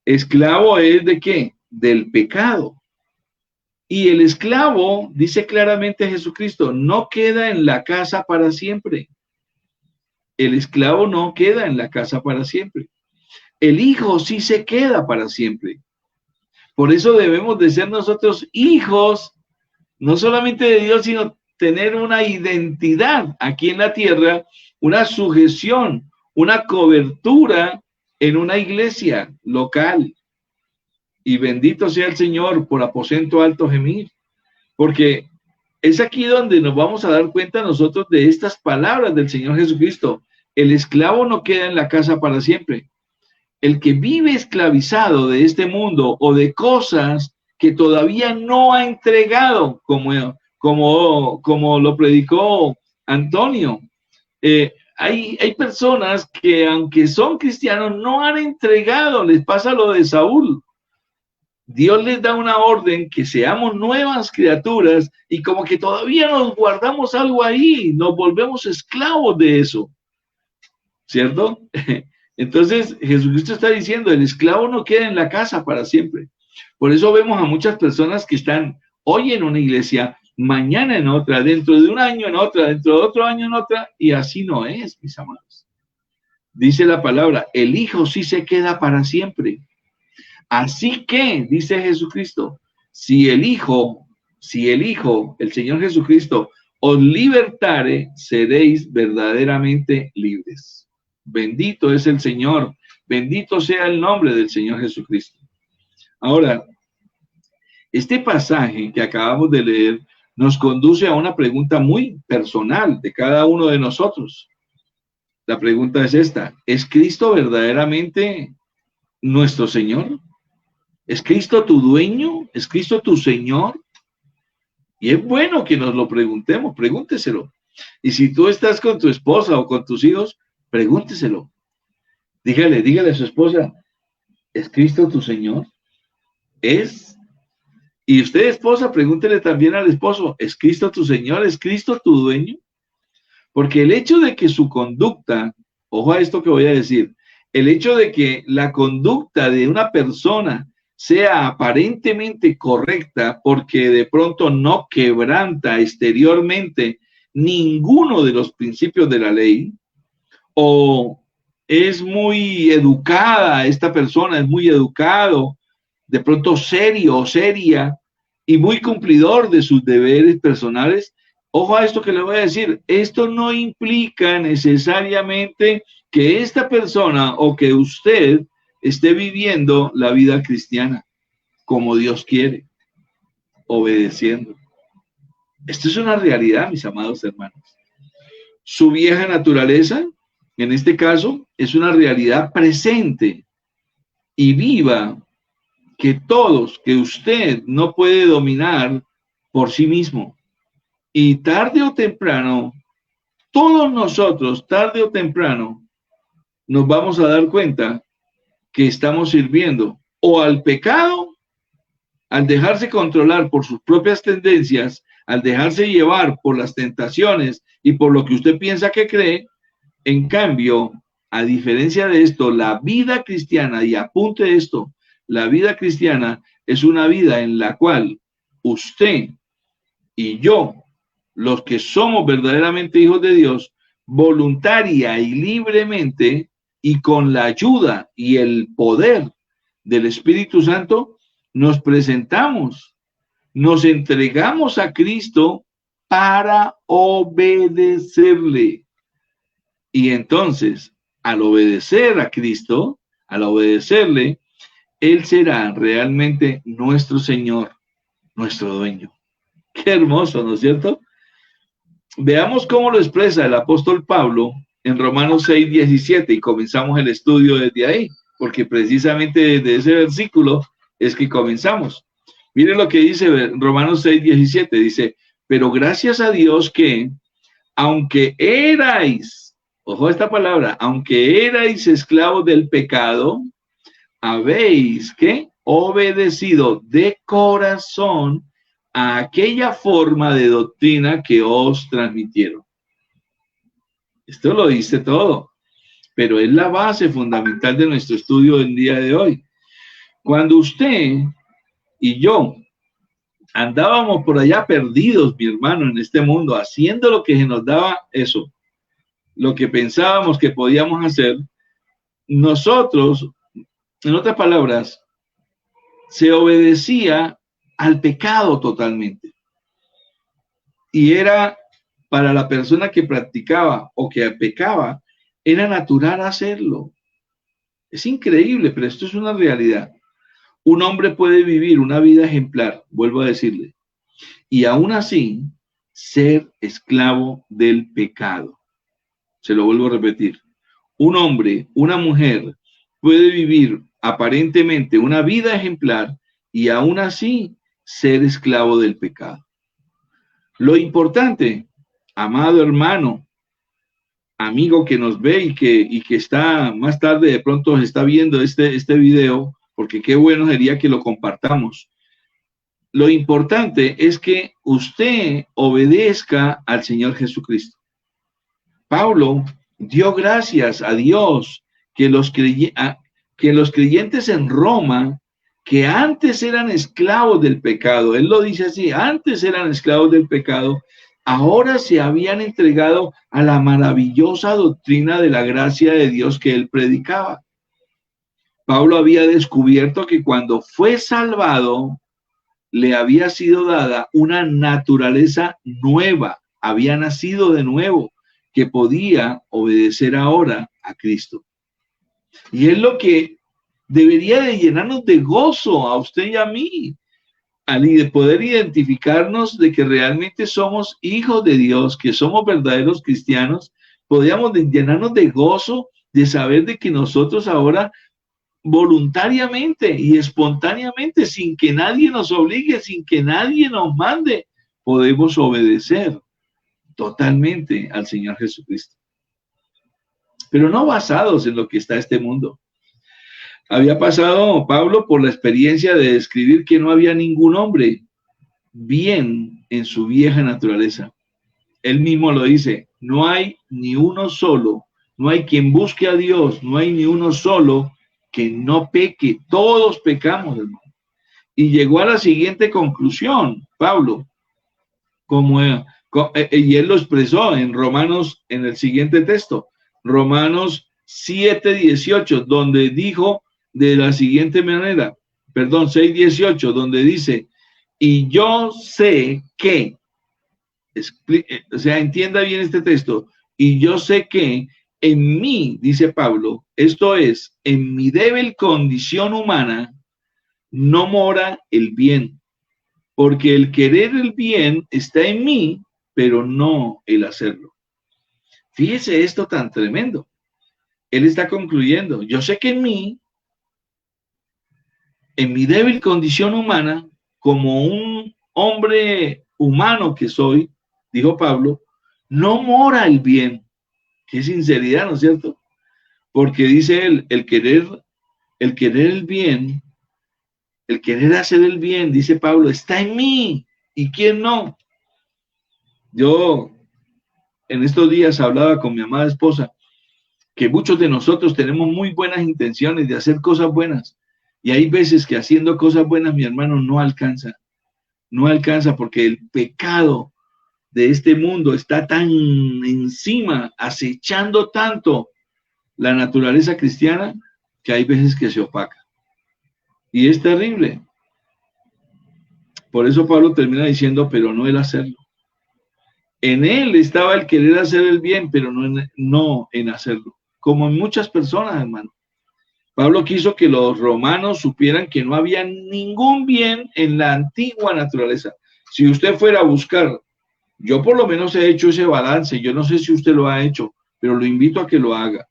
esclavo es ¿de qué? Del pecado. Y el esclavo, dice claramente Jesucristo, no queda en la casa para siempre. El esclavo no queda en la casa para siempre. El hijo sí se queda para siempre. Por eso debemos de ser nosotros hijos, no solamente de Dios, sino tener una identidad aquí en la tierra, una sujeción, una cobertura en una iglesia local. Y bendito sea el Señor por aposento alto gemir, porque es aquí donde nos vamos a dar cuenta nosotros de estas palabras del Señor Jesucristo. El esclavo no queda en la casa para siempre. El que vive esclavizado de este mundo o de cosas que todavía no ha entregado, como lo predicó Antonio. Hay personas que aunque son cristianos no han entregado, les pasa lo de Saúl. Dios les da una orden que seamos nuevas criaturas y como que todavía nos guardamos algo ahí, nos volvemos esclavos de eso, ¿cierto? Entonces Jesucristo está diciendo, el esclavo no queda en la casa para siempre. Por eso vemos a muchas personas que están hoy en una iglesia, mañana en otra, dentro de un año en otra, dentro de otro año en otra, y así no es, mis amados. Dice la palabra, el Hijo sí se queda para siempre. Así que, dice Jesucristo, si el Hijo, el Señor Jesucristo, os libertare, seréis verdaderamente libres. Bendito es el Señor, bendito sea el nombre del Señor Jesucristo. Ahora, este pasaje que acabamos de leer nos conduce a una pregunta muy personal de cada uno de nosotros. La pregunta es esta: ¿es Cristo verdaderamente nuestro Señor? ¿Es Cristo tu dueño? ¿Es Cristo tu Señor? Y es bueno que nos lo preguntemos, pregúnteselo. Y si tú estás con tu esposa o con tus hijos, pregúnteselo. Dígale a su esposa, ¿es Cristo tu Señor? ¿Es? Y usted, esposa, pregúntele también al esposo, ¿es Cristo tu Señor? ¿Es Cristo tu dueño? Porque el hecho de que su conducta, ojo a esto que voy a decir, el hecho de que la conducta de una persona sea aparentemente correcta porque de pronto no quebranta exteriormente ninguno de los principios de la ley, o es muy educada esta persona, es muy educado, de pronto serio o seria y muy cumplidor de sus deberes personales, ojo a esto que le voy a decir, esto no implica necesariamente que esta persona o que usted esté viviendo la vida cristiana como Dios quiere, obedeciendo. Esto es una realidad, mis amados hermanos. Su vieja naturaleza, en este caso, es una realidad presente y viva que usted no puede dominar por sí mismo. Y tarde o temprano, todos nosotros, tarde o temprano, nos vamos a dar cuenta que estamos sirviendo o al pecado, al dejarse controlar por sus propias tendencias, al dejarse llevar por las tentaciones y por lo que usted piensa que cree. En cambio, a diferencia de esto, la vida cristiana, y apunte esto, la vida cristiana es una vida en la cual usted y yo, los que somos verdaderamente hijos de Dios, voluntaria y libremente y con la ayuda y el poder del Espíritu Santo, nos presentamos, nos entregamos a Cristo para obedecerle. Y entonces, al obedecer a Cristo, al obedecerle, Él será realmente nuestro Señor, nuestro dueño. Qué hermoso, ¿no es cierto? Veamos cómo lo expresa el apóstol Pablo en Romanos 6:17 y comenzamos el estudio desde ahí, porque precisamente desde ese versículo es que comenzamos. Miren lo que dice Romanos 6:17, dice, pero gracias a Dios que, aunque erais, ojo a esta palabra, aunque erais esclavos del pecado, habéis que obedecido de corazón a aquella forma de doctrina que os transmitieron. Esto lo dice todo, pero es la base fundamental de nuestro estudio del día de hoy. Cuando usted y yo andábamos por allá perdidos, mi hermano, en este mundo, haciendo lo que se nos daba eso, lo que pensábamos que podíamos hacer, nosotros, en otras palabras, se obedecía al pecado totalmente. Y era para la persona que practicaba o que pecaba, era natural hacerlo. Es increíble, pero esto es una realidad. Un hombre puede vivir una vida ejemplar, vuelvo a decirle, y aún así ser esclavo del pecado. Se lo vuelvo a repetir. Un hombre, una mujer puede vivir aparentemente una vida ejemplar y aún así ser esclavo del pecado. Lo importante, amado hermano, amigo que nos ve y que está más tarde de pronto está viendo este video, porque qué bueno sería que lo compartamos. Lo importante es que usted obedezca al Señor Jesucristo. Pablo dio gracias a Dios que los creyentes en Roma, que antes eran esclavos del pecado, él lo dice así, antes eran esclavos del pecado, ahora se habían entregado a la maravillosa doctrina de la gracia de Dios que él predicaba. Pablo había descubierto que cuando fue salvado, le había sido dada una naturaleza nueva, había nacido de nuevo, que podía obedecer ahora a Cristo. Y es lo que debería de llenarnos de gozo a usted y a mí, al de poder identificarnos de que realmente somos hijos de Dios, que somos verdaderos cristianos. Podríamos llenarnos de gozo de saber de que nosotros ahora voluntariamente y espontáneamente, sin que nadie nos obligue, sin que nadie nos mande, podemos obedecer totalmente al Señor Jesucristo. Pero no basados en lo que está este mundo. Había pasado Pablo por la experiencia de describir que no había ningún hombre bien en su vieja naturaleza. Él mismo lo dice, no hay ni uno solo, no hay quien busque a Dios, no hay ni uno solo que no peque, todos pecamos, hermano. Y llegó a la siguiente conclusión, Pablo, y él lo expresó en Romanos, en el siguiente texto, Romanos 7:18, donde dijo de la siguiente manera, 6:18, donde dice, y yo sé que, o sea, entienda bien este texto, y yo sé que en mí, dice Pablo, esto es, en mi débil condición humana, no mora el bien, porque el querer el bien está en mí, pero no el hacerlo. Fíjese esto tan tremendo. Él está concluyendo, yo sé que en mí, en mi débil condición humana, como un hombre humano que soy, dijo Pablo, no mora el bien. Qué sinceridad, ¿no es cierto? Porque dice él, el querer el bien, el querer hacer el bien, dice Pablo, está en mí. ¿Y quién no? Yo en estos días hablaba con mi amada esposa que muchos de nosotros tenemos muy buenas intenciones de hacer cosas buenas. Y hay veces que haciendo cosas buenas, mi hermano, no alcanza porque el pecado de este mundo está tan encima, acechando tanto la naturaleza cristiana, que hay veces que se opaca. Y es terrible. Por eso Pablo termina diciendo, pero no el hacerlo. En él estaba el querer hacer el bien, pero no en hacerlo. Como en muchas personas, hermano. Pablo quiso que los romanos supieran que no había ningún bien en la antigua naturaleza. Si usted fuera a buscar, yo por lo menos he hecho ese balance, yo no sé si usted lo ha hecho, pero lo invito a que lo haga.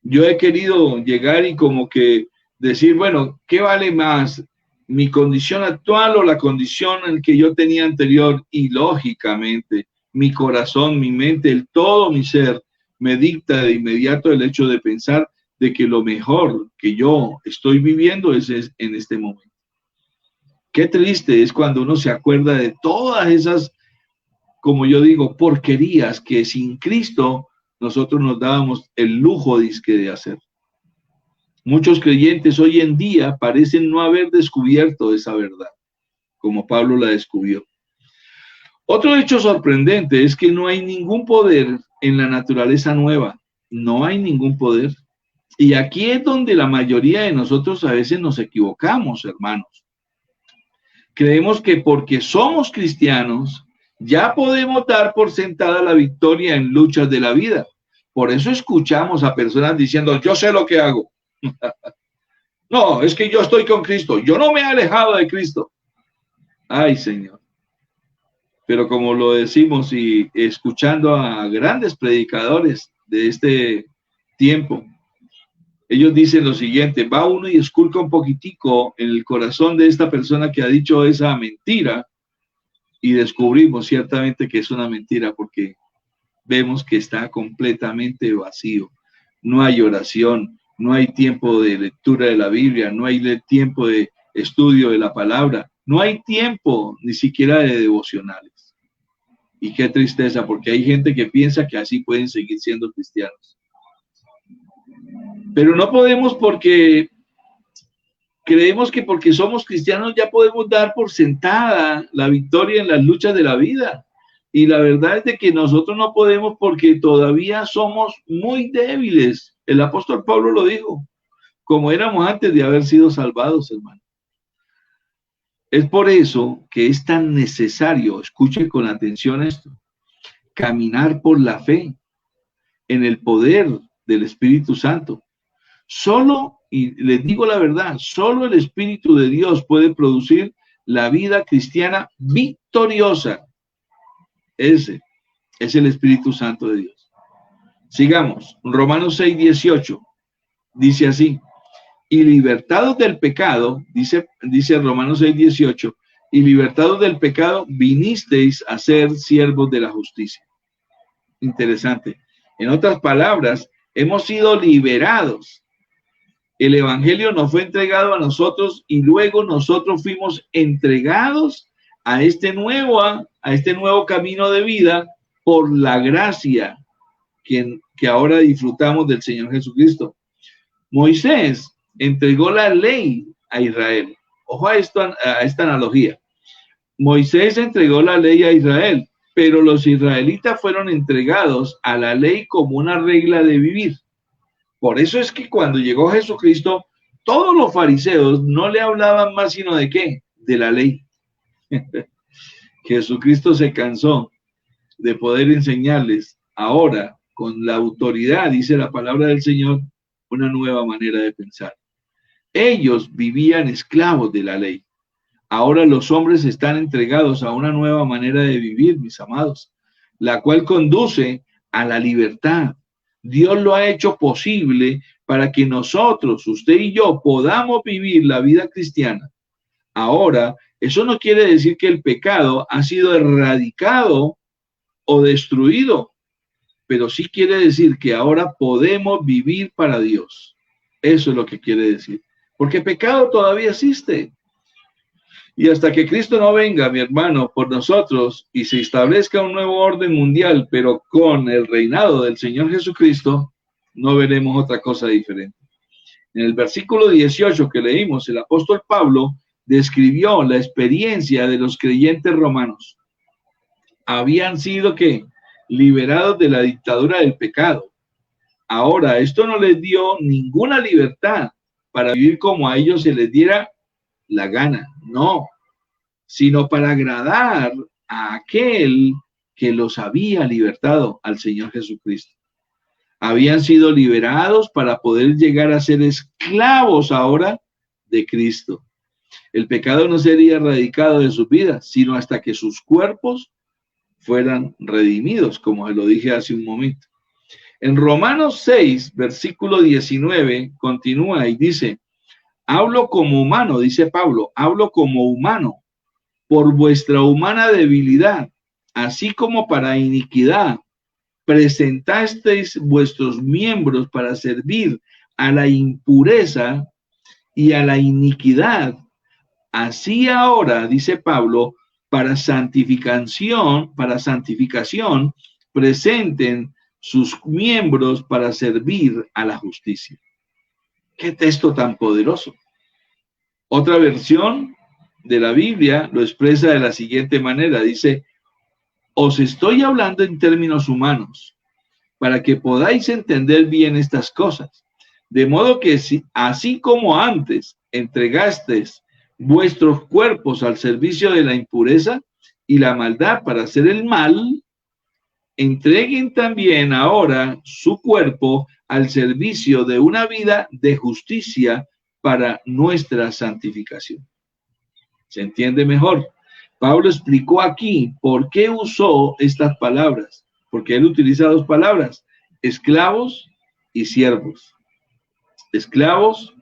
Yo he querido llegar y como que decir, bueno, ¿qué vale más? ¿Mi condición actual o la condición en que yo tenía anterior? Y lógicamente, mi corazón, mi mente, el todo mi ser me dicta de inmediato el hecho de pensar de que lo mejor que yo estoy viviendo es en este momento. Qué triste es cuando uno se acuerda de todas esas, como yo digo, porquerías que sin Cristo nosotros nos dábamos el lujo de hacer. Muchos creyentes hoy en día parecen no haber descubierto esa verdad, como Pablo la descubrió. Otro hecho sorprendente es que no hay ningún poder en la naturaleza nueva. No hay ningún poder. Y aquí es donde la mayoría de nosotros a veces nos equivocamos, hermanos. Creemos que porque somos cristianos, ya podemos dar por sentada la victoria en luchas de la vida. Por eso escuchamos a personas diciendo, yo sé lo que hago. No, es que yo estoy con Cristo. Yo no me he alejado de Cristo. Ay, Señor. Pero como lo decimos y escuchando a grandes predicadores de este tiempo, ellos dicen lo siguiente: va uno y esculca un poquitico en el corazón de esta persona que ha dicho esa mentira y descubrimos ciertamente que es una mentira, porque vemos que está completamente vacío. No hay oración, no hay tiempo de lectura de la Biblia, no hay tiempo de estudio de la palabra, no hay tiempo ni siquiera de devocionales. Y qué tristeza, porque hay gente que piensa que así pueden seguir siendo cristianos. Pero no podemos, porque creemos que porque somos cristianos ya podemos dar por sentada la victoria en las luchas de la vida. Y la verdad es de que nosotros no podemos, porque todavía somos muy débiles. El apóstol Pablo lo dijo, como éramos antes de haber sido salvados, hermano. Es por eso que es tan necesario, escuche con atención esto, caminar por la fe en el poder del Espíritu Santo. Solo, y les digo la verdad, solo el Espíritu de Dios puede producir la vida cristiana victoriosa. Ese es el Espíritu Santo de Dios. Sigamos. Romanos 6:18 dice así: y libertados del pecado, dice Romanos 6:18, y libertados del pecado vinisteis a ser siervos de la justicia. Interesante. En otras palabras, hemos sido liberados. El evangelio nos fue entregado a nosotros y luego nosotros fuimos entregados a este nuevo camino de vida por la gracia que ahora disfrutamos del Señor Jesucristo. Moisés entregó la ley a Israel. Ojo a esta analogía. Moisés entregó la ley a Israel, pero los israelitas fueron entregados a la ley como una regla de vivir. Por eso es que cuando llegó Jesucristo, todos los fariseos no le hablaban más sino de ¿qué? De la ley. Jesucristo se cansó de poder enseñarles ahora, con la autoridad, dice la palabra del Señor, una nueva manera de pensar. Ellos vivían esclavos de la ley. Ahora los hombres están entregados a una nueva manera de vivir, mis amados, la cual conduce a la libertad. Dios lo ha hecho posible para que nosotros, usted y yo, podamos vivir la vida cristiana. Ahora, eso no quiere decir que el pecado ha sido erradicado o destruido, pero sí quiere decir que ahora podemos vivir para Dios. Eso es lo que quiere decir. Porque pecado todavía existe. Y hasta que Cristo no venga, mi hermano, por nosotros y se establezca un nuevo orden mundial, pero con el reinado del Señor Jesucristo, no veremos otra cosa diferente. En el versículo 18 que leímos, el apóstol Pablo describió la experiencia de los creyentes romanos. Habían sido ¿qué? Liberados de la dictadura del pecado. Ahora, esto no les dio ninguna libertad para vivir como a ellos se les diera la gana, no, sino para agradar a aquel que los había libertado, al Señor Jesucristo. Habían sido liberados para poder llegar a ser esclavos ahora de Cristo. El pecado no sería erradicado de sus vidas, sino hasta que sus cuerpos fueran redimidos, como se lo dije hace un momento. En Romanos 6, versículo 19, continúa y dice: hablo como humano, dice Pablo, hablo como humano, por vuestra humana debilidad. así como para iniquidad, presentasteis vuestros miembros para servir a la impureza y a la iniquidad, así ahora, dice Pablo, para santificación, presenten sus miembros para servir a la justicia. ¡Qué texto tan poderoso! Otra versión de la Biblia lo expresa de la siguiente manera, dice: os estoy hablando en términos humanos, para que podáis entender bien estas cosas. De modo que así como antes entregasteis vuestros cuerpos al servicio de la impureza y la maldad para hacer el mal, entreguen también ahora su cuerpo al servicio de una vida de justicia para nuestra santificación. ¿Se entiende mejor? Pablo explicó aquí por qué usó estas palabras, porque él utiliza dos palabras: esclavos y siervos. Esclavos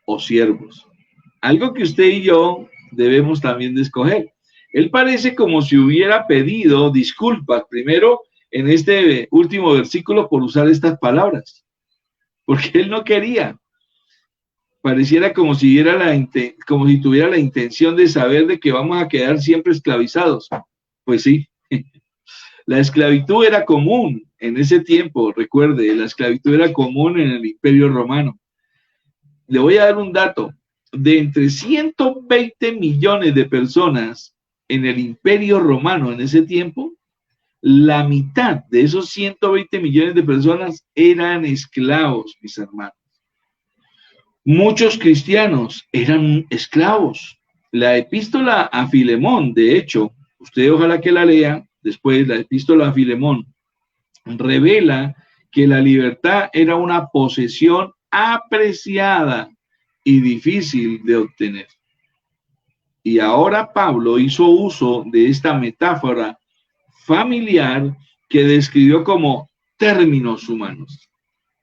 o siervos. Algo que usted y yo debemos también de escoger. Él parece como si hubiera pedido disculpas primero en este último versículo por usar estas palabras, porque él no quería. Pareciera como si tuviera la intención de saber de que vamos a quedar siempre esclavizados. Pues sí, la esclavitud era común en ese tiempo, recuerde, la esclavitud era común en el Imperio Romano. Le voy a dar un dato: de entre 120 millones de personas en el Imperio Romano en ese tiempo, la mitad de esos 120 millones de personas eran esclavos, mis hermanos. Muchos cristianos eran esclavos. La epístola a Filemón, de hecho, usted ojalá que la lea después, la epístola a Filemón revela que la libertad era una posesión apreciada y difícil de obtener. Y ahora Pablo hizo uso de esta metáfora familiar que describió como términos humanos.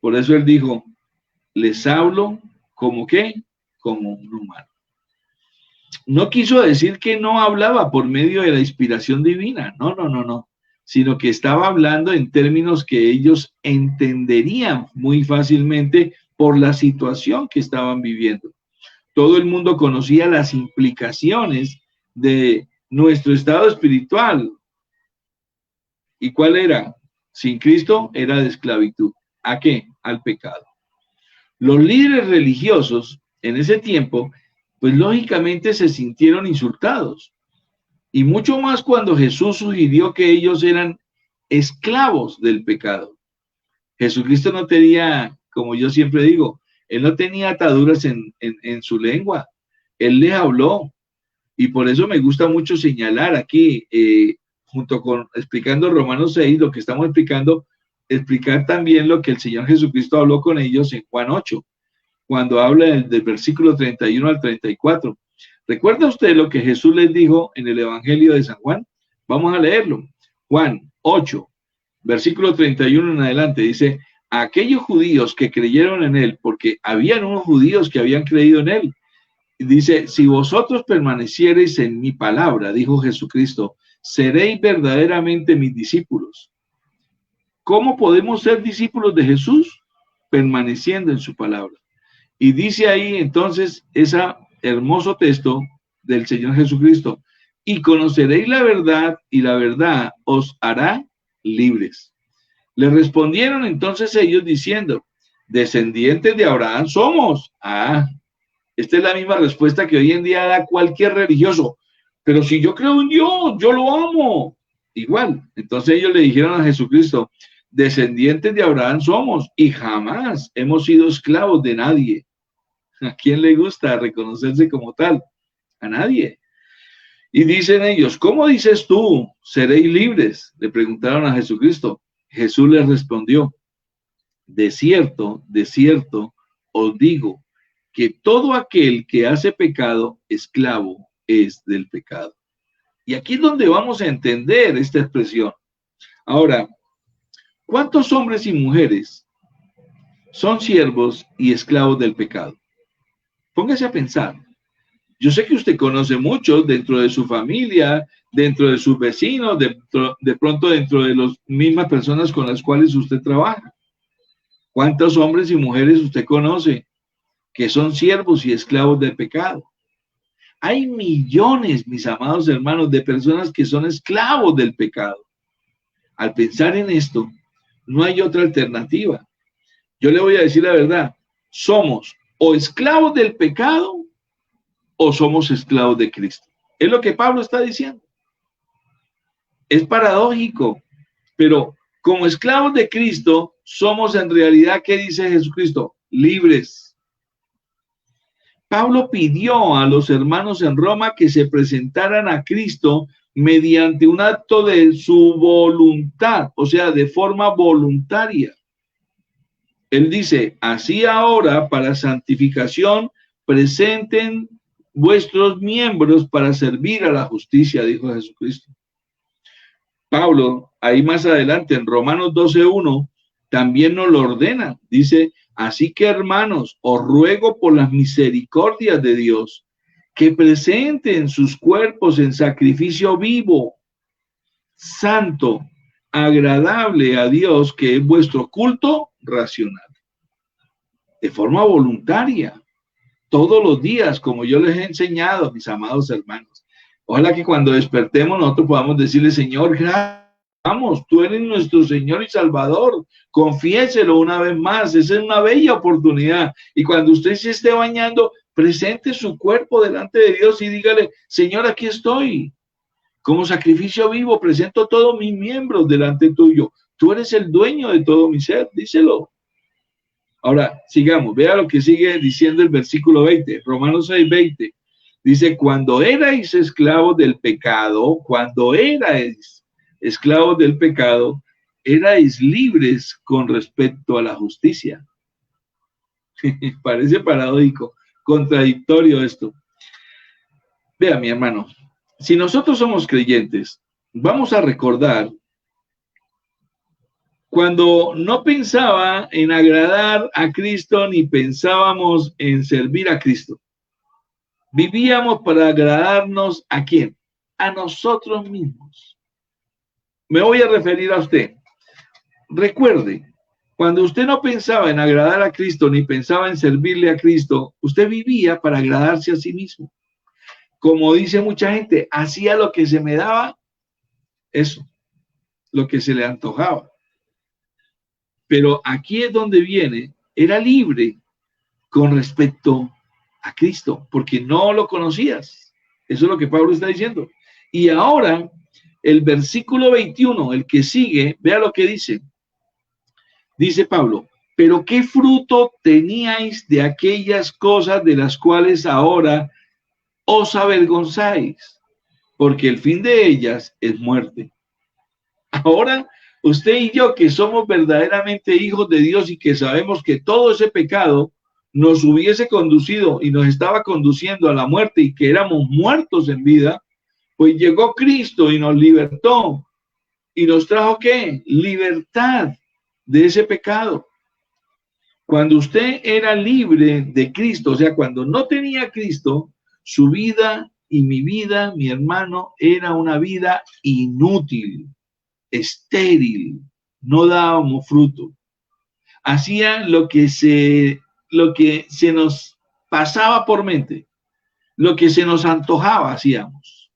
Por eso él dijo: les hablo como ¿qué? Como un humano. No quiso decir que no hablaba por medio de la inspiración divina, no, sino que estaba hablando en términos que ellos entenderían muy fácilmente por la situación que estaban viviendo. Todo el mundo conocía las implicaciones de nuestro estado espiritual. ¿Y cuál era? Sin Cristo era de esclavitud. ¿A qué? Al pecado. Los líderes religiosos en ese tiempo, pues lógicamente se sintieron insultados. Y mucho más cuando Jesús sugirió que ellos eran esclavos del pecado. Jesucristo no tenía, como yo siempre digo, él no tenía ataduras en su lengua. Él les habló. Y por eso me gusta mucho señalar aquí, junto con explicando Romanos 6, lo que estamos explicando, explicar también lo que el Señor Jesucristo habló con ellos en Juan 8, cuando habla del versículo 31 al 34. ¿Recuerda usted lo que Jesús les dijo en el Evangelio de San Juan? Vamos a leerlo. Juan 8, versículo 31 en adelante, dice: a aquellos judíos que creyeron en él, porque habían unos judíos que habían creído en él, dice: si vosotros permaneciereis en mi palabra, dijo Jesucristo, seréis verdaderamente mis discípulos. ¿Cómo podemos ser discípulos de Jesús? Permaneciendo en su palabra. Y dice ahí entonces ese hermoso texto del Señor Jesucristo: y conoceréis la verdad, y la verdad os hará libres. Le respondieron entonces ellos diciendo: descendientes de Abraham somos. Esta es la misma respuesta que hoy en día da cualquier religioso. Pero si yo creo en Dios, yo lo amo. Igual. Entonces ellos le dijeron a Jesucristo: descendientes de Abraham somos y jamás hemos sido esclavos de nadie. ¿A quién le gusta reconocerse como tal? A nadie. Y dicen ellos: ¿cómo dices tú, seréis libres? Le preguntaron a Jesucristo. Jesús les respondió: de cierto, os digo, que todo aquel que hace pecado, esclavo es del pecado. Y aquí es donde vamos a entender esta expresión. Ahora, ¿cuántos hombres y mujeres son siervos y esclavos del pecado? Póngase a pensar. Yo sé que usted conoce muchos dentro de su familia, dentro de sus vecinos, de pronto dentro de las mismas personas con las cuales usted trabaja. ¿Cuántos hombres y mujeres usted conoce que son siervos y esclavos del pecado? Hay millones, mis amados hermanos, de personas que son esclavos del pecado. Al pensar en esto, no hay otra alternativa. Yo le voy a decir la verdad, somos o esclavos del pecado o somos esclavos de Cristo. Es lo que Pablo está diciendo. Es paradójico, pero como esclavos de Cristo, somos en realidad, ¿qué dice Jesucristo? Libres. Pablo pidió a los hermanos en Roma que se presentaran a Cristo mediante un acto de su voluntad, o sea, de forma voluntaria. Él dice, así ahora para santificación presenten vuestros miembros para servir a la justicia, dijo Jesucristo. Pablo, ahí más adelante en Romanos 12:1, también nos lo ordena. Dice, así que hermanos, os ruego por las misericordias de Dios, que presenten sus cuerpos en sacrificio vivo, santo, agradable a Dios, que es vuestro culto racional. De forma voluntaria, todos los días, como yo les he enseñado, mis amados hermanos. Ojalá que cuando despertemos nosotros podamos decirle, Señor, gracias, vamos, tú eres nuestro Señor y Salvador. Confiéselo una vez más, esa es una bella oportunidad. Y cuando usted se esté bañando, presente su cuerpo delante de Dios y dígale, Señor, aquí estoy. Como sacrificio vivo, presento todos mis miembros delante tuyo. Tú eres el dueño de todo mi ser, díselo. Ahora, sigamos, vea lo que sigue diciendo el versículo 20, Romanos 6:20. Dice, cuando erais esclavos del pecado, erais libres con respecto a la justicia. Parece paradójico, contradictorio esto. Vea, mi hermano, si nosotros somos creyentes, vamos a recordar cuando no pensaba en agradar a Cristo ni pensábamos en servir a Cristo. Vivíamos para agradarnos ¿a quién? A nosotros mismos. Me voy a referir a usted. Recuerde, cuando usted no pensaba en agradar a Cristo ni pensaba en servirle a Cristo, usted vivía para agradarse a sí mismo. Como dice mucha gente, hacía lo que se me daba, eso, lo que se le antojaba. Pero aquí es donde viene, era libre con respecto a Cristo, porque no lo conocías. Eso es lo que Pablo está diciendo. Y ahora, el versículo 21, el que sigue, vea lo que dice. Dice Pablo, pero ¿qué fruto teníais de aquellas cosas de las cuales ahora os avergonzáis? Porque el fin de ellas es muerte. Ahora, usted y yo, que somos verdaderamente hijos de Dios y que sabemos que todo ese pecado nos hubiese conducido y nos estaba conduciendo a la muerte y que éramos muertos en vida, pues llegó Cristo y nos libertó y nos trajo ¿qué? Libertad de ese pecado. Cuando usted era libre de Cristo, o sea, cuando no tenía Cristo, su vida y mi vida, mi hermano, era una vida inútil, estéril, no dábamos fruto. Hacía lo que se nos pasaba por mente, lo que se nos antojaba hacíamos.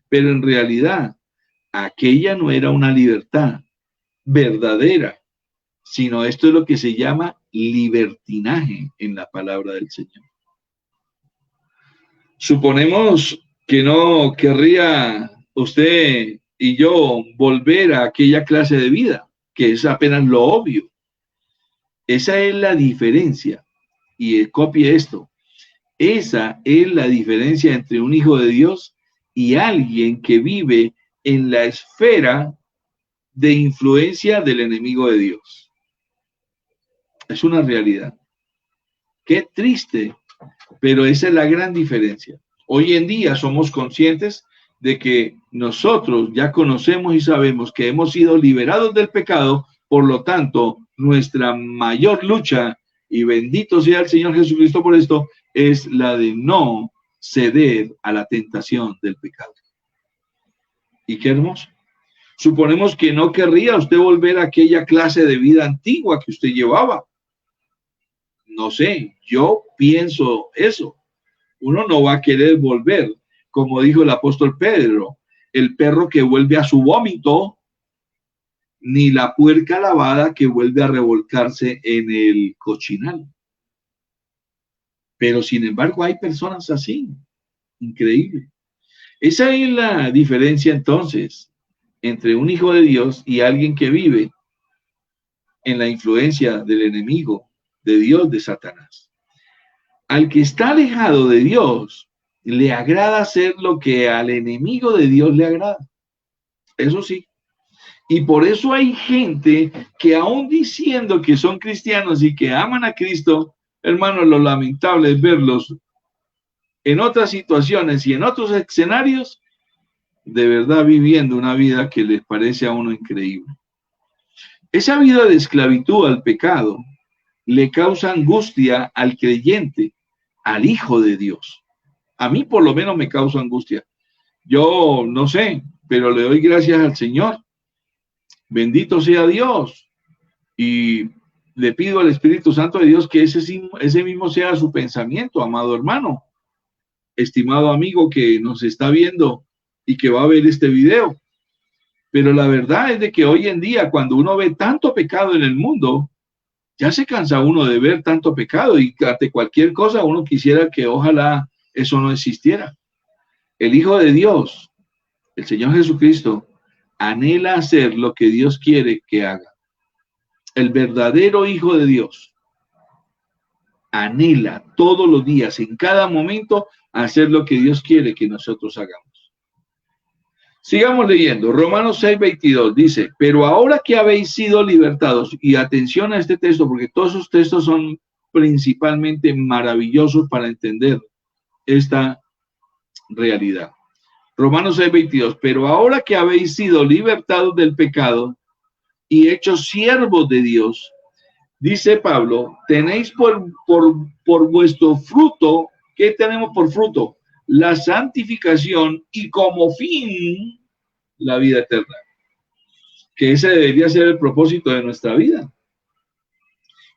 Pero en realidad, aquella no era una libertad verdadera, sino esto es lo que se llama libertinaje en la palabra del Señor. Suponemos que no querría usted y yo volver a aquella clase de vida, que es apenas lo obvio. Esa es la diferencia. Y copie esto. Esa es la diferencia entre un hijo de Dios y alguien que vive en la esfera de influencia del enemigo de Dios. Es una realidad. Qué triste, pero esa es la gran diferencia. Hoy en día somos conscientes de que nosotros ya conocemos y sabemos que hemos sido liberados del pecado, por lo tanto, nuestra mayor lucha, y bendito sea el Señor Jesucristo por esto, es la de no ceder a la tentación del pecado. Y qué hermoso. Suponemos que no querría usted volver a aquella clase de vida antigua que usted llevaba. No sé, yo pienso eso. Uno no va a querer volver, como dijo el apóstol Pedro, el perro que vuelve a su vómito, ni la puerca lavada que vuelve a revolcarse en el cochinal. Pero sin embargo hay personas así, increíble. Esa es la diferencia entonces entre un hijo de Dios y alguien que vive en la influencia del enemigo, de Dios, de Satanás. Al que está alejado de Dios, le agrada hacer lo que al enemigo de Dios le agrada. Eso sí. Y por eso hay gente que aún diciendo que son cristianos y que aman a Cristo, hermanos, lo lamentable es verlos en otras situaciones y en otros escenarios, de verdad viviendo una vida que les parece a uno increíble. Esa vida de esclavitud al pecado le causa angustia al creyente, al Hijo de Dios. A mí por lo menos me causa angustia. Yo no sé, pero le doy gracias al Señor. Bendito sea Dios. Y le pido al Espíritu Santo de Dios que ese mismo sea su pensamiento, amado hermano, estimado amigo que nos está viendo y que va a ver este video. Pero la verdad es de que hoy en día, cuando uno ve tanto pecado en el mundo, ya se cansa uno de ver tanto pecado y ante cualquier cosa uno quisiera que ojalá eso no existiera. El Hijo de Dios, el Señor Jesucristo, anhela hacer lo que Dios quiere que haga. El verdadero Hijo de Dios anhela todos los días, en cada momento, hacer lo que Dios quiere que nosotros hagamos. Sigamos leyendo. Romanos 6:22 dice, pero ahora que habéis sido libertados, y atención a este texto, porque todos esos textos son principalmente maravillosos para entender esta realidad. Romanos 6:22, pero ahora que habéis sido libertados del pecado y hechos siervos de Dios, dice Pablo, tenéis por vuestro fruto, ¿qué tenemos por fruto? La santificación y como fin la vida eterna. Que ese debería ser el propósito de nuestra vida.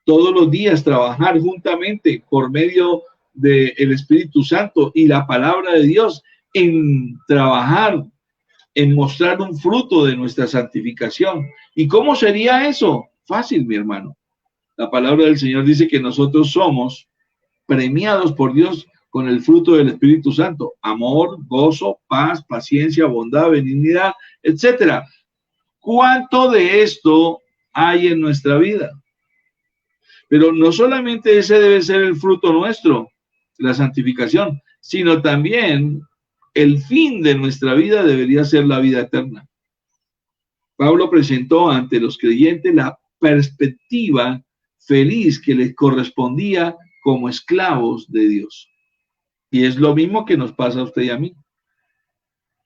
Todos los días trabajar juntamente por medio del Espíritu Santo y la palabra de Dios en trabajar, en mostrar un fruto de nuestra santificación. ¿Y cómo sería eso? Fácil, mi hermano. La palabra del Señor dice que nosotros somos premiados por Dios con el fruto del Espíritu Santo: amor, gozo, paz, paciencia, bondad, benignidad, etcétera. ¿Cuánto de esto hay en nuestra vida? Pero no solamente ese debe ser el fruto nuestro, la santificación, sino también el fin de nuestra vida debería ser la vida eterna. Pablo presentó ante los creyentes la perspectiva feliz que les correspondía como esclavos de Dios. Y es lo mismo que nos pasa a usted y a mí.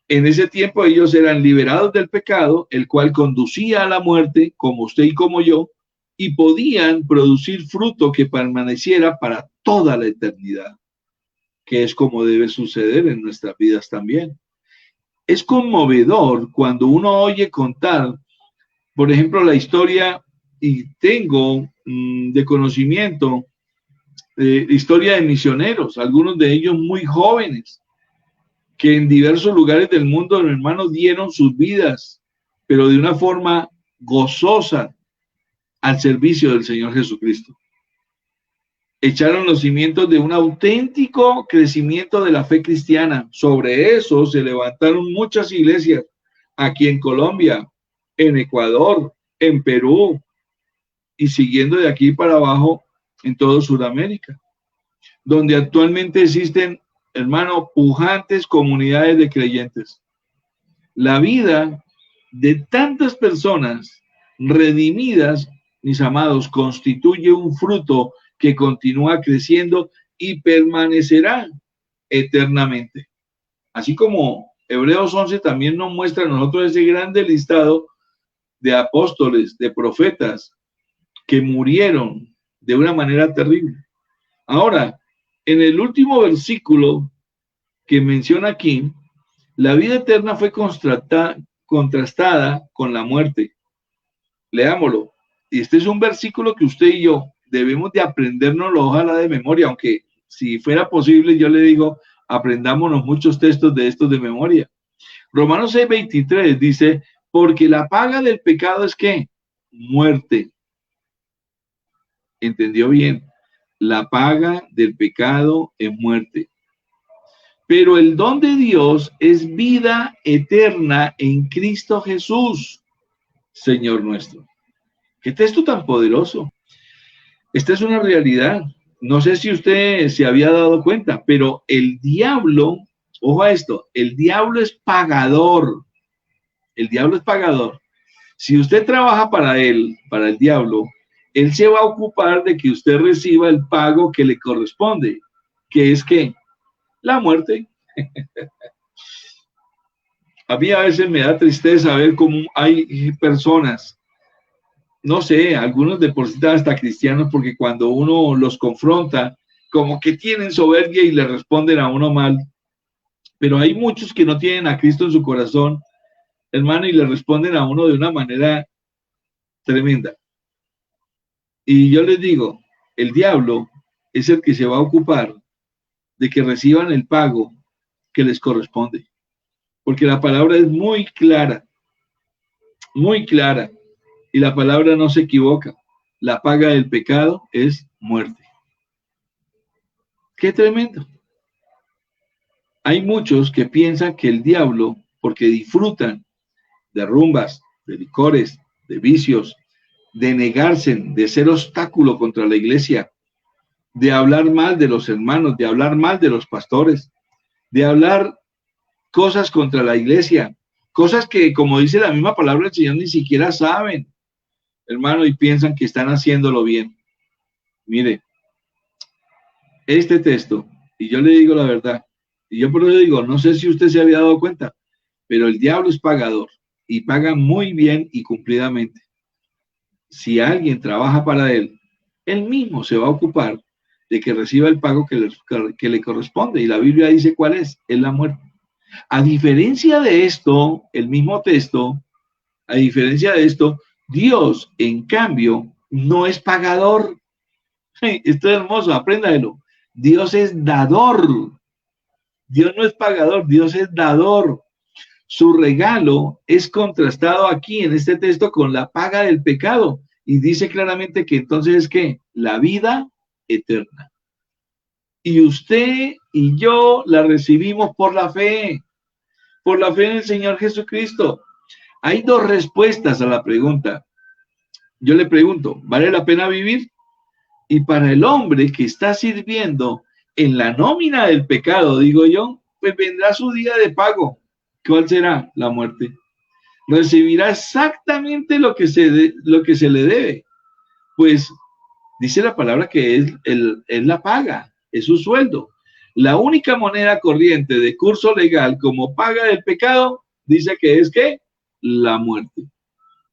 En ese tiempo ellos eran liberados del pecado, el cual conducía a la muerte, como usted y como yo, y podían producir fruto que permaneciera para toda la eternidad, que es como debe suceder en nuestras vidas también. Es conmovedor cuando uno oye contar, por ejemplo, la historia, y tengo de conocimiento, historia de misioneros, algunos de ellos muy jóvenes, que en diversos lugares del mundo, hermanos, dieron sus vidas, pero de una forma gozosa al servicio del Señor Jesucristo. Echaron los cimientos de un auténtico crecimiento de la fe cristiana. Sobre eso se levantaron muchas iglesias aquí en Colombia, en Ecuador, en Perú, y siguiendo de aquí para abajo en toda Sudamérica, donde actualmente existen, hermano, pujantes comunidades de creyentes. La vida de tantas personas redimidas, mis amados, constituye un fruto que continúa creciendo y permanecerá eternamente. Así como Hebreos 11 también nos muestra a nosotros ese grande listado de apóstoles, de profetas que murieron de una manera terrible. Ahora, en el último versículo que menciona aquí, La vida eterna fue contrastada con la muerte. Leámoslo. Y este es un versículo que usted y yo debemos de aprendérnoslo, ojalá de memoria, aunque si fuera posible, yo le digo, aprendámonos muchos textos de estos de memoria. Romanos 6:23 dice, porque la paga del pecado es ¿qué? Muerte. ¿Entendió bien? La paga del pecado es muerte. Pero el don de Dios es vida eterna en Cristo Jesús, Señor nuestro. ¿Qué texto tan poderoso? Esta es una realidad. No sé si usted se había dado cuenta, pero el diablo, ojo a esto, el diablo es pagador. El diablo es pagador. Si usted trabaja para él, para el diablo, él se va a ocupar de que usted reciba el pago que le corresponde, que es ¿qué? La muerte. A mí a veces me da tristeza ver cómo hay personas, no sé, algunos deportistas hasta cristianos, porque cuando uno los confronta, como que tienen soberbia y le responden a uno mal. Pero hay muchos que no tienen a Cristo en su corazón, hermano, y le responden a uno de una manera tremenda. Y yo les digo, el diablo es el que se va a ocupar de que reciban el pago que les corresponde. Porque la palabra es muy clara, y la palabra no se equivoca. La paga del pecado es muerte. ¡Qué tremendo! Hay muchos que piensan que el diablo, porque disfrutan de rumbas, de licores, de vicios, de negarse, de ser obstáculo contra la iglesia, de hablar mal de los hermanos, de hablar mal de los pastores, de hablar cosas contra la iglesia, cosas que, como dice la misma palabra del Señor, ni siquiera saben, hermano, y piensan que están haciéndolo bien. Mire, este texto, y yo le digo la verdad, y yo por eso digo, no sé si usted se había dado cuenta, pero el diablo es pagador, y paga muy bien y cumplidamente. Si alguien trabaja para él, él mismo se va a ocupar de que reciba el pago que le corresponde, y la Biblia dice cuál es la muerte. A diferencia de esto, el mismo texto, a diferencia de esto, Dios, en cambio, no es pagador. Esto es hermoso, apréndalo. Dios es dador. Dios no es pagador, Dios es dador. Su regalo es contrastado aquí en este texto con la paga del pecado. Y dice claramente que entonces es que la vida eterna. Y usted y yo la recibimos por la fe en el Señor Jesucristo. Hay dos respuestas a la pregunta. Yo le pregunto, ¿vale la pena vivir? Y para el hombre que está sirviendo en la nómina del pecado, digo yo, pues vendrá su día de pago. ¿Cuál será? La muerte. Recibirá exactamente lo que se le debe. Pues dice la palabra que es la paga, es su sueldo. La única moneda corriente de curso legal como paga del pecado, dice que es ¿qué? La muerte.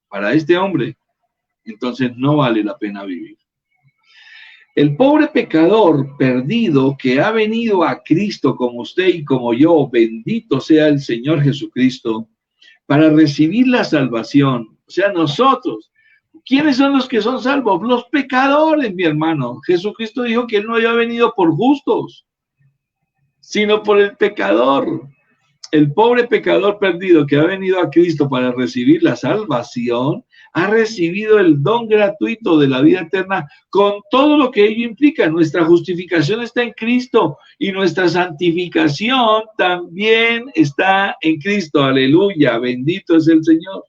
Para este hombre, entonces no vale la pena vivir. El pobre pecador perdido que ha venido a Cristo como usted y como yo, bendito sea el Señor Jesucristo, para recibir la salvación. O sea, nosotros, ¿quiénes son los que son salvos? Los pecadores, mi hermano. Jesucristo dijo que Él no había venido por justos, sino por el pecador. El pobre pecador perdido que ha venido a Cristo para recibir la salvación, ha recibido el don gratuito de la vida eterna con todo lo que ello implica. Nuestra justificación está en Cristo y nuestra santificación también está en Cristo. Aleluya, bendito es el Señor.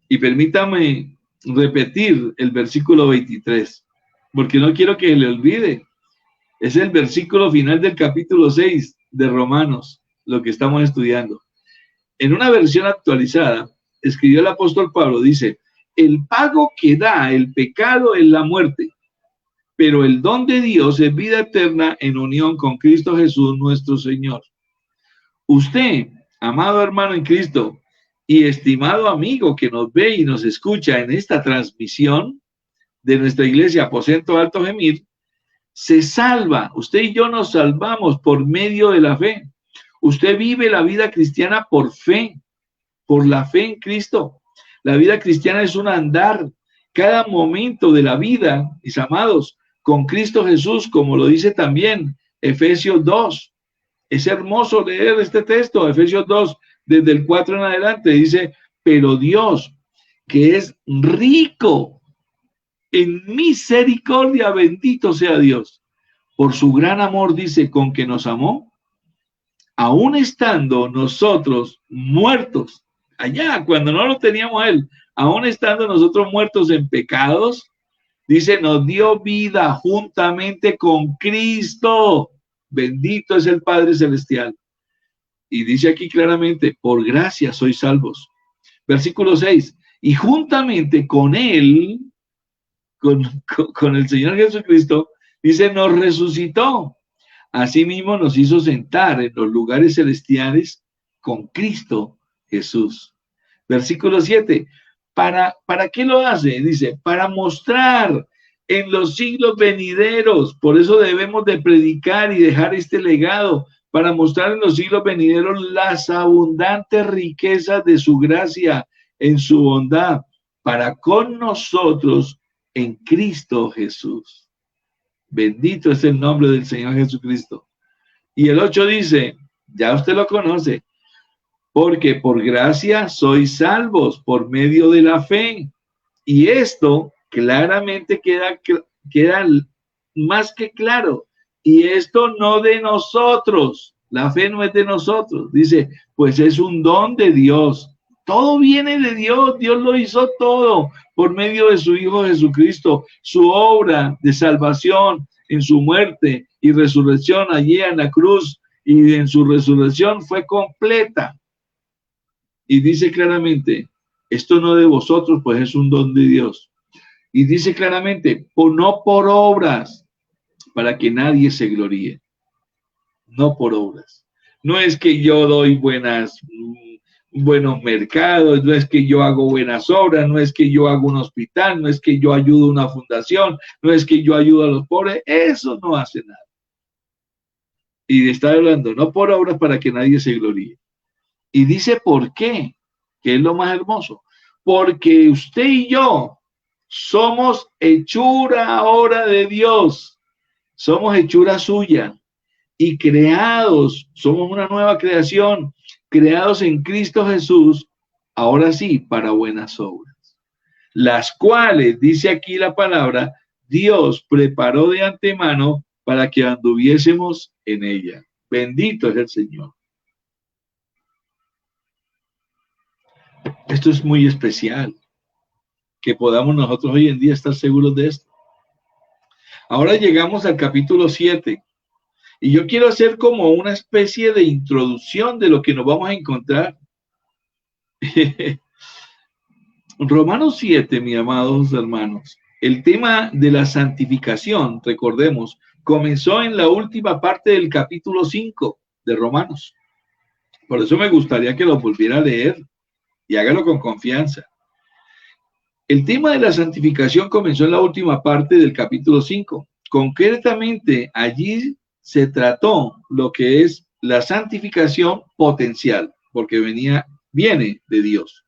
Y permítame repetir el versículo 23, porque no quiero que le olvide. Es el versículo final del capítulo 6 de Romanos, lo que estamos estudiando. En una versión actualizada, escribió el apóstol Pablo, dice, el pago que da el pecado es la muerte, pero el don de Dios es vida eterna en unión con Cristo Jesús nuestro Señor. Usted, amado hermano en Cristo y estimado amigo que nos ve y nos escucha en esta transmisión de nuestra iglesia Aposento Alto Gemir, se salva, usted y yo nos salvamos por medio de la fe. Usted vive la vida cristiana por fe, por la fe en Cristo. La vida cristiana es un andar. Cada momento de la vida, mis amados, con Cristo Jesús, como lo dice también Efesios 2. Es hermoso leer este texto, Efesios 2, desde el 4 en adelante. Dice, pero Dios, que es rico en misericordia, bendito sea Dios, por su gran amor, dice, con que nos amó, aún estando nosotros muertos, allá cuando no lo teníamos a Él, aún estando nosotros muertos en pecados, dice, nos dio vida juntamente con Cristo. Bendito es el Padre Celestial. Y dice aquí claramente, por gracia sois salvos. Versículo 6, y juntamente con Él, con el Señor Jesucristo, dice, nos resucitó. Asimismo nos hizo sentar en los lugares celestiales con Cristo Jesús. Versículo 7, ¿para qué lo hace? Dice, para mostrar en los siglos venideros, por eso debemos de predicar y dejar este legado, para mostrar en los siglos venideros las abundantes riquezas de su gracia en su bondad, para con nosotros en Cristo Jesús. Bendito es el nombre del Señor Jesucristo. Y el 8 dice, ya usted lo conoce, porque por gracia sois salvos por medio de la fe. Y esto claramente queda más que claro. Y esto no de nosotros. La fe no es de nosotros. Dice, pues es un don de Dios. Todo viene de Dios. Dios lo hizo todo por medio de su Hijo Jesucristo. Su obra de salvación en su muerte y resurrección allí en la cruz, y en su resurrección fue completa. Y dice claramente, esto no de vosotros, pues es un don de Dios. Y dice claramente, no por obras, para que nadie se gloríe. No por obras. No es que yo doy buenos mercados, no es que yo hago buenas obras, no es que yo hago un hospital, no es que yo ayudo a una fundación, no es que yo ayudo a los pobres. Eso no hace nada. Y está hablando, no por obras para que nadie se gloríe. Y dice, ¿por qué? Que es lo más hermoso. Porque usted y yo somos hechura ahora de Dios. Somos hechura suya. Y creados, somos una nueva creación, creados en Cristo Jesús, ahora sí, para buenas obras. Las cuales, dice aquí la palabra, Dios preparó de antemano para que anduviésemos en ella. Bendito es el Señor. Esto es muy especial, que podamos nosotros hoy en día estar seguros de esto. Ahora llegamos al capítulo 7, y yo quiero hacer como una especie de introducción de lo que nos vamos a encontrar. Romanos 7, mis amados hermanos, el tema de la santificación, recordemos, comenzó en la última parte del capítulo 5 de Romanos. Por eso me gustaría que lo volviera a leer y hágalo con confianza. El tema de la santificación comenzó en la última parte del capítulo 5. Concretamente, allí se trató lo que es la santificación potencial, porque viene de Dios.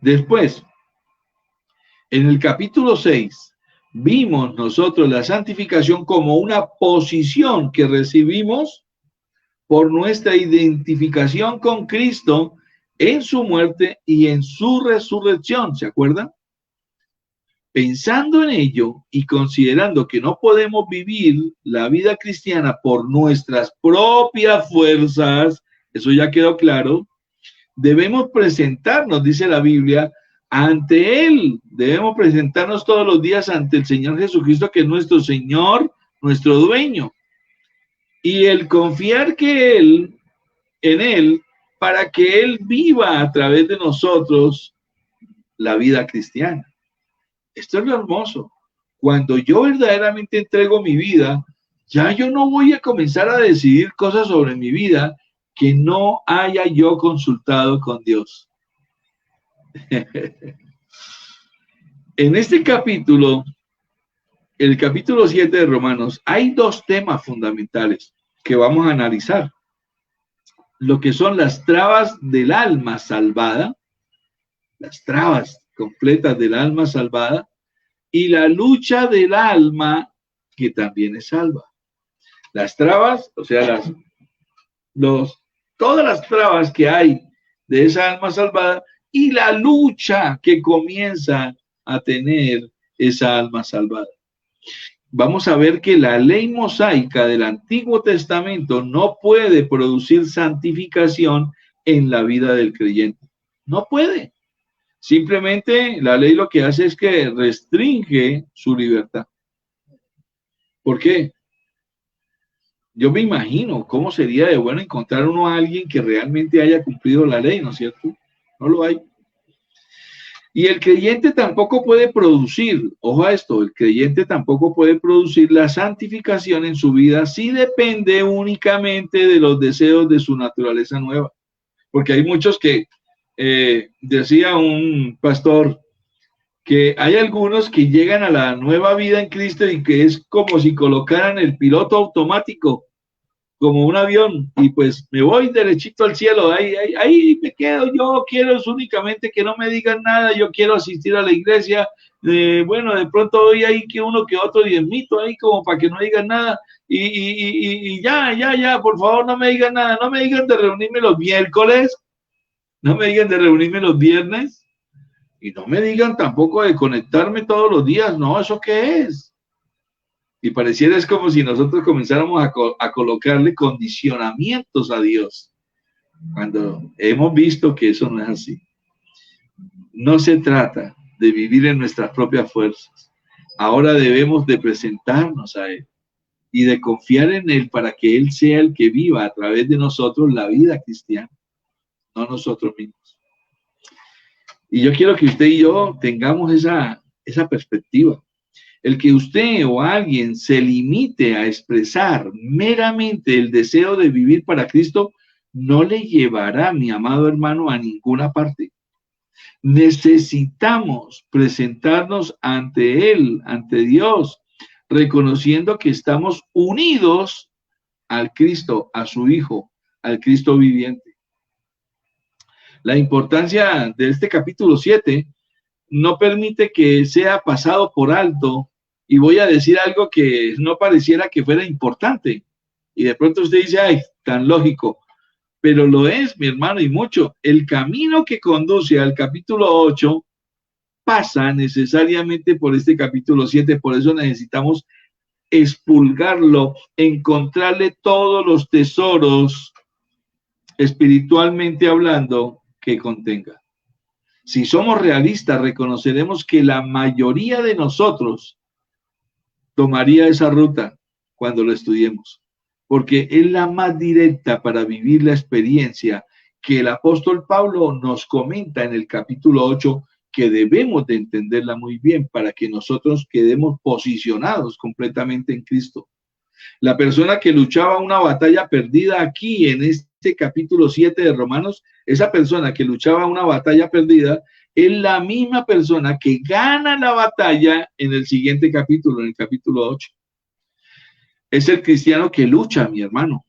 Después, en el capítulo 6, vimos nosotros la santificación como una posición que recibimos por nuestra identificación con Cristo en su muerte y en su resurrección, ¿se acuerdan? Pensando en ello y considerando que no podemos vivir la vida cristiana por nuestras propias fuerzas, eso ya quedó claro, debemos presentarnos, dice la Biblia, ante Él. Debemos presentarnos todos los días ante el Señor Jesucristo, que es nuestro Señor, nuestro dueño. Y el confiar en Él, para que Él viva a través de nosotros la vida cristiana. Esto es lo hermoso. Cuando yo verdaderamente entrego mi vida, ya yo no voy a comenzar a decidir cosas sobre mi vida que no haya yo consultado con Dios. En este capítulo, el capítulo 7 de Romanos, hay dos temas fundamentales que vamos a analizar. lo que son las trabas del alma salvada, las trabas completas del alma salvada, y la lucha del alma que también es salva. Las trabas, o sea, todas las trabas que hay de esa alma salvada y la lucha que comienza a tener esa alma salvada. Vamos a ver que la ley mosaica del Antiguo Testamento no puede producir santificación en la vida del creyente. No puede. Simplemente la ley lo que hace es que restringe su libertad. ¿Por qué? Yo me imagino cómo sería de bueno encontrar uno a alguien que realmente haya cumplido la ley, ¿no es cierto? No lo hay. Y el creyente tampoco puede producir, ojo a esto, el creyente tampoco puede producir la santificación en su vida si depende únicamente de los deseos de su naturaleza nueva. Porque hay muchos que, decía un pastor, que hay algunos que llegan a la nueva vida en Cristo y que es como si colocaran el piloto automático, como un avión, y pues me voy derechito al cielo, ahí me quedo, yo quiero es únicamente que no me digan nada, yo quiero asistir a la iglesia, bueno, de pronto doy ahí que uno que otro diezmito ahí como para que no digan nada, y ya, por favor no me digan nada, no me digan de reunirme los miércoles, no me digan de reunirme los viernes, y no me digan tampoco de conectarme todos los días, no, ¿eso qué es? Y pareciera es como si nosotros comenzáramos a colocarle condicionamientos a Dios, cuando hemos visto que eso no es así. No se trata de vivir en nuestras propias fuerzas. Ahora debemos de presentarnos a Él y de confiar en Él para que Él sea el que viva a través de nosotros la vida cristiana, no nosotros mismos. Y yo quiero que usted y yo tengamos esa perspectiva. El que usted o alguien se limite a expresar meramente el deseo de vivir para Cristo no le llevará, mi amado hermano, a ninguna parte. Necesitamos presentarnos ante Él, ante Dios, reconociendo que estamos unidos al Cristo, a su Hijo, al Cristo viviente. La importancia de este capítulo 7 no permite que sea pasado por alto. Y voy a decir algo que no pareciera que fuera importante. Y de pronto usted dice, ay, tan lógico. Pero lo es, mi hermano, y mucho. El camino que conduce al capítulo 8 pasa necesariamente por este capítulo 7. Por eso necesitamos expurgarlo, encontrarle todos los tesoros, espiritualmente hablando, que contenga. Si somos realistas, reconoceremos que la mayoría de nosotros tomaría esa ruta cuando lo estudiemos, porque es la más directa para vivir la experiencia que el apóstol Pablo nos comenta en el capítulo 8, que debemos de entenderla muy bien para que nosotros quedemos posicionados completamente en Cristo. La persona que luchaba una batalla perdida aquí en este capítulo 7 de Romanos, esa persona que luchaba una batalla perdida es la misma persona que gana la batalla en el siguiente capítulo, en el capítulo 8. Es el cristiano que lucha, mi hermano.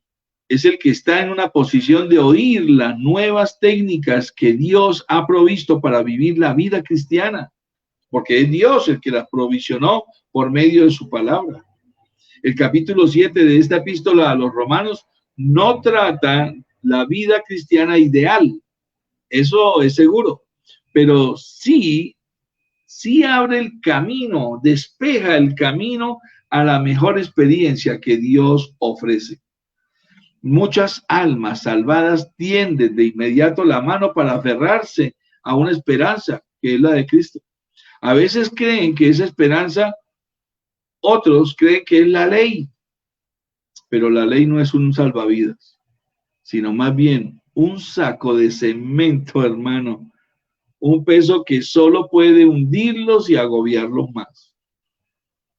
Es el que está en una posición de oír las nuevas técnicas que Dios ha provisto para vivir la vida cristiana, porque es Dios el que las provisionó por medio de su palabra. El capítulo 7 de esta epístola a los romanos no trata la vida cristiana ideal, eso es seguro, pero sí abre el camino, despeja el camino a la mejor experiencia que Dios ofrece. Muchas almas salvadas tienden de inmediato la mano para aferrarse a una esperanza que es la de Cristo. A veces creen que esa esperanza, otros creen que es la ley, pero la ley no es un salvavidas, sino más bien un saco de cemento, hermano, un peso que solo puede hundirlos y agobiarlos más.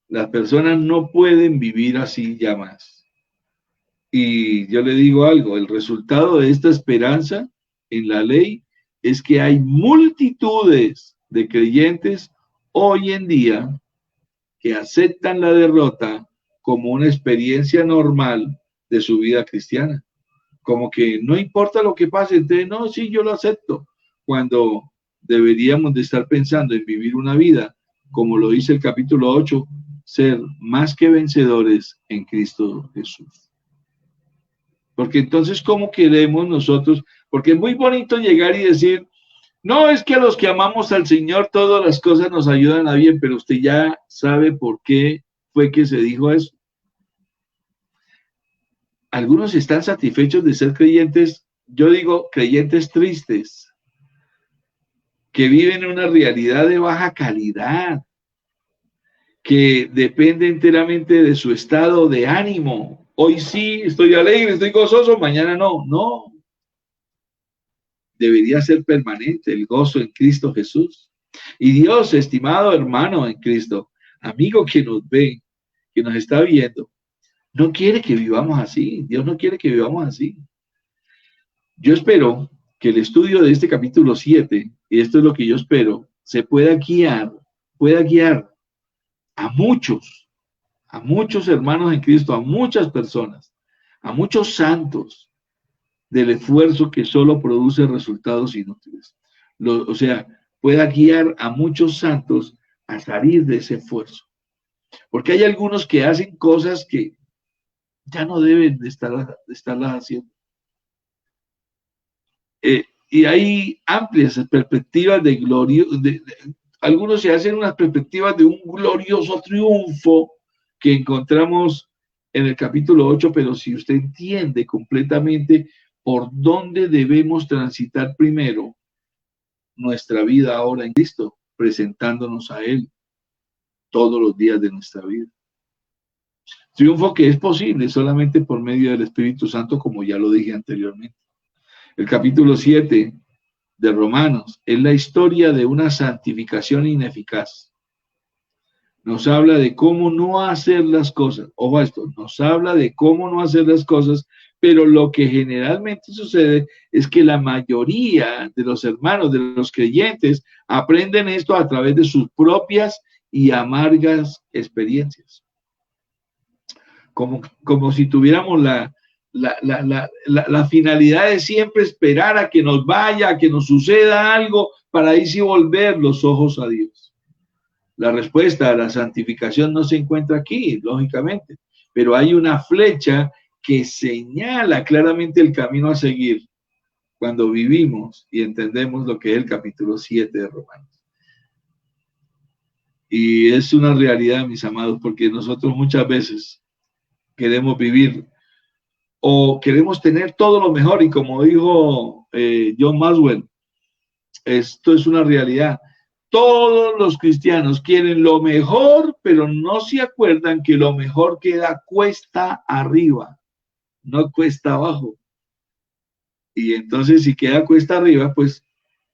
Las personas no pueden vivir así ya más. Y yo le digo algo, el resultado de esta esperanza en la ley es que hay multitudes de creyentes hoy en día que aceptan la derrota como una experiencia normal de su vida cristiana. como que no importa lo que pase, entonces no, sí, yo lo acepto, cuando deberíamos de estar pensando en vivir una vida, como lo dice el capítulo 8, ser más que vencedores en Cristo Jesús. Porque entonces, ¿cómo queremos nosotros? Porque es muy bonito llegar y decir, no, es que a los que amamos al Señor todas las cosas nos ayudan a bien, pero usted ya sabe por qué fue que se dijo eso. Algunos están satisfechos de ser creyentes, yo digo creyentes tristes, que viven una realidad de baja calidad, que depende enteramente de su estado de ánimo. Hoy sí estoy alegre, estoy gozoso, mañana no. No, debería ser permanente el gozo en Cristo Jesús. Y Dios, estimado hermano en Cristo, amigo que nos ve, que nos está viendo, no quiere que vivamos así. Dios no quiere que vivamos así. Yo espero que el estudio de este capítulo 7, y esto es lo que yo espero, se pueda guiar a muchos hermanos en Cristo, a muchas personas, a muchos santos, del esfuerzo que solo produce resultados inútiles. O sea, pueda guiar a muchos santos a salir de ese esfuerzo. Porque hay algunos que hacen cosas que ya no deben de estarlas haciendo. Y hay amplias perspectivas de gloria. Algunos se hacen unas perspectivas de un glorioso triunfo que encontramos en el capítulo 8, pero si usted entiende completamente por dónde debemos transitar primero nuestra vida ahora en Cristo, presentándonos a Él todos los días de nuestra vida. Triunfo que es posible solamente por medio del Espíritu Santo, como ya lo dije anteriormente. El capítulo 7 de Romanos es la historia de una santificación ineficaz. Nos habla de cómo no hacer las cosas. Ojo a esto, nos habla de cómo no hacer las cosas, pero lo que generalmente sucede es que la mayoría de los hermanos, de los creyentes, aprenden esto a través de sus propias y amargas experiencias. Como si tuviéramos la finalidad de siempre esperar a que nos vaya, a que nos suceda algo, para ahí sí volver los ojos a Dios. La respuesta a la santificación no se encuentra aquí, lógicamente, pero hay una flecha que señala claramente el camino a seguir cuando vivimos y entendemos lo que es el capítulo 7 de Romanos. Y es una realidad, mis amados, porque nosotros muchas veces queremos vivir o queremos tener todo lo mejor, y como dijo John Maxwell, esto es una realidad. Todos los cristianos quieren lo mejor, pero no se acuerdan que lo mejor queda cuesta arriba, no cuesta abajo. Y entonces, si queda cuesta arriba, pues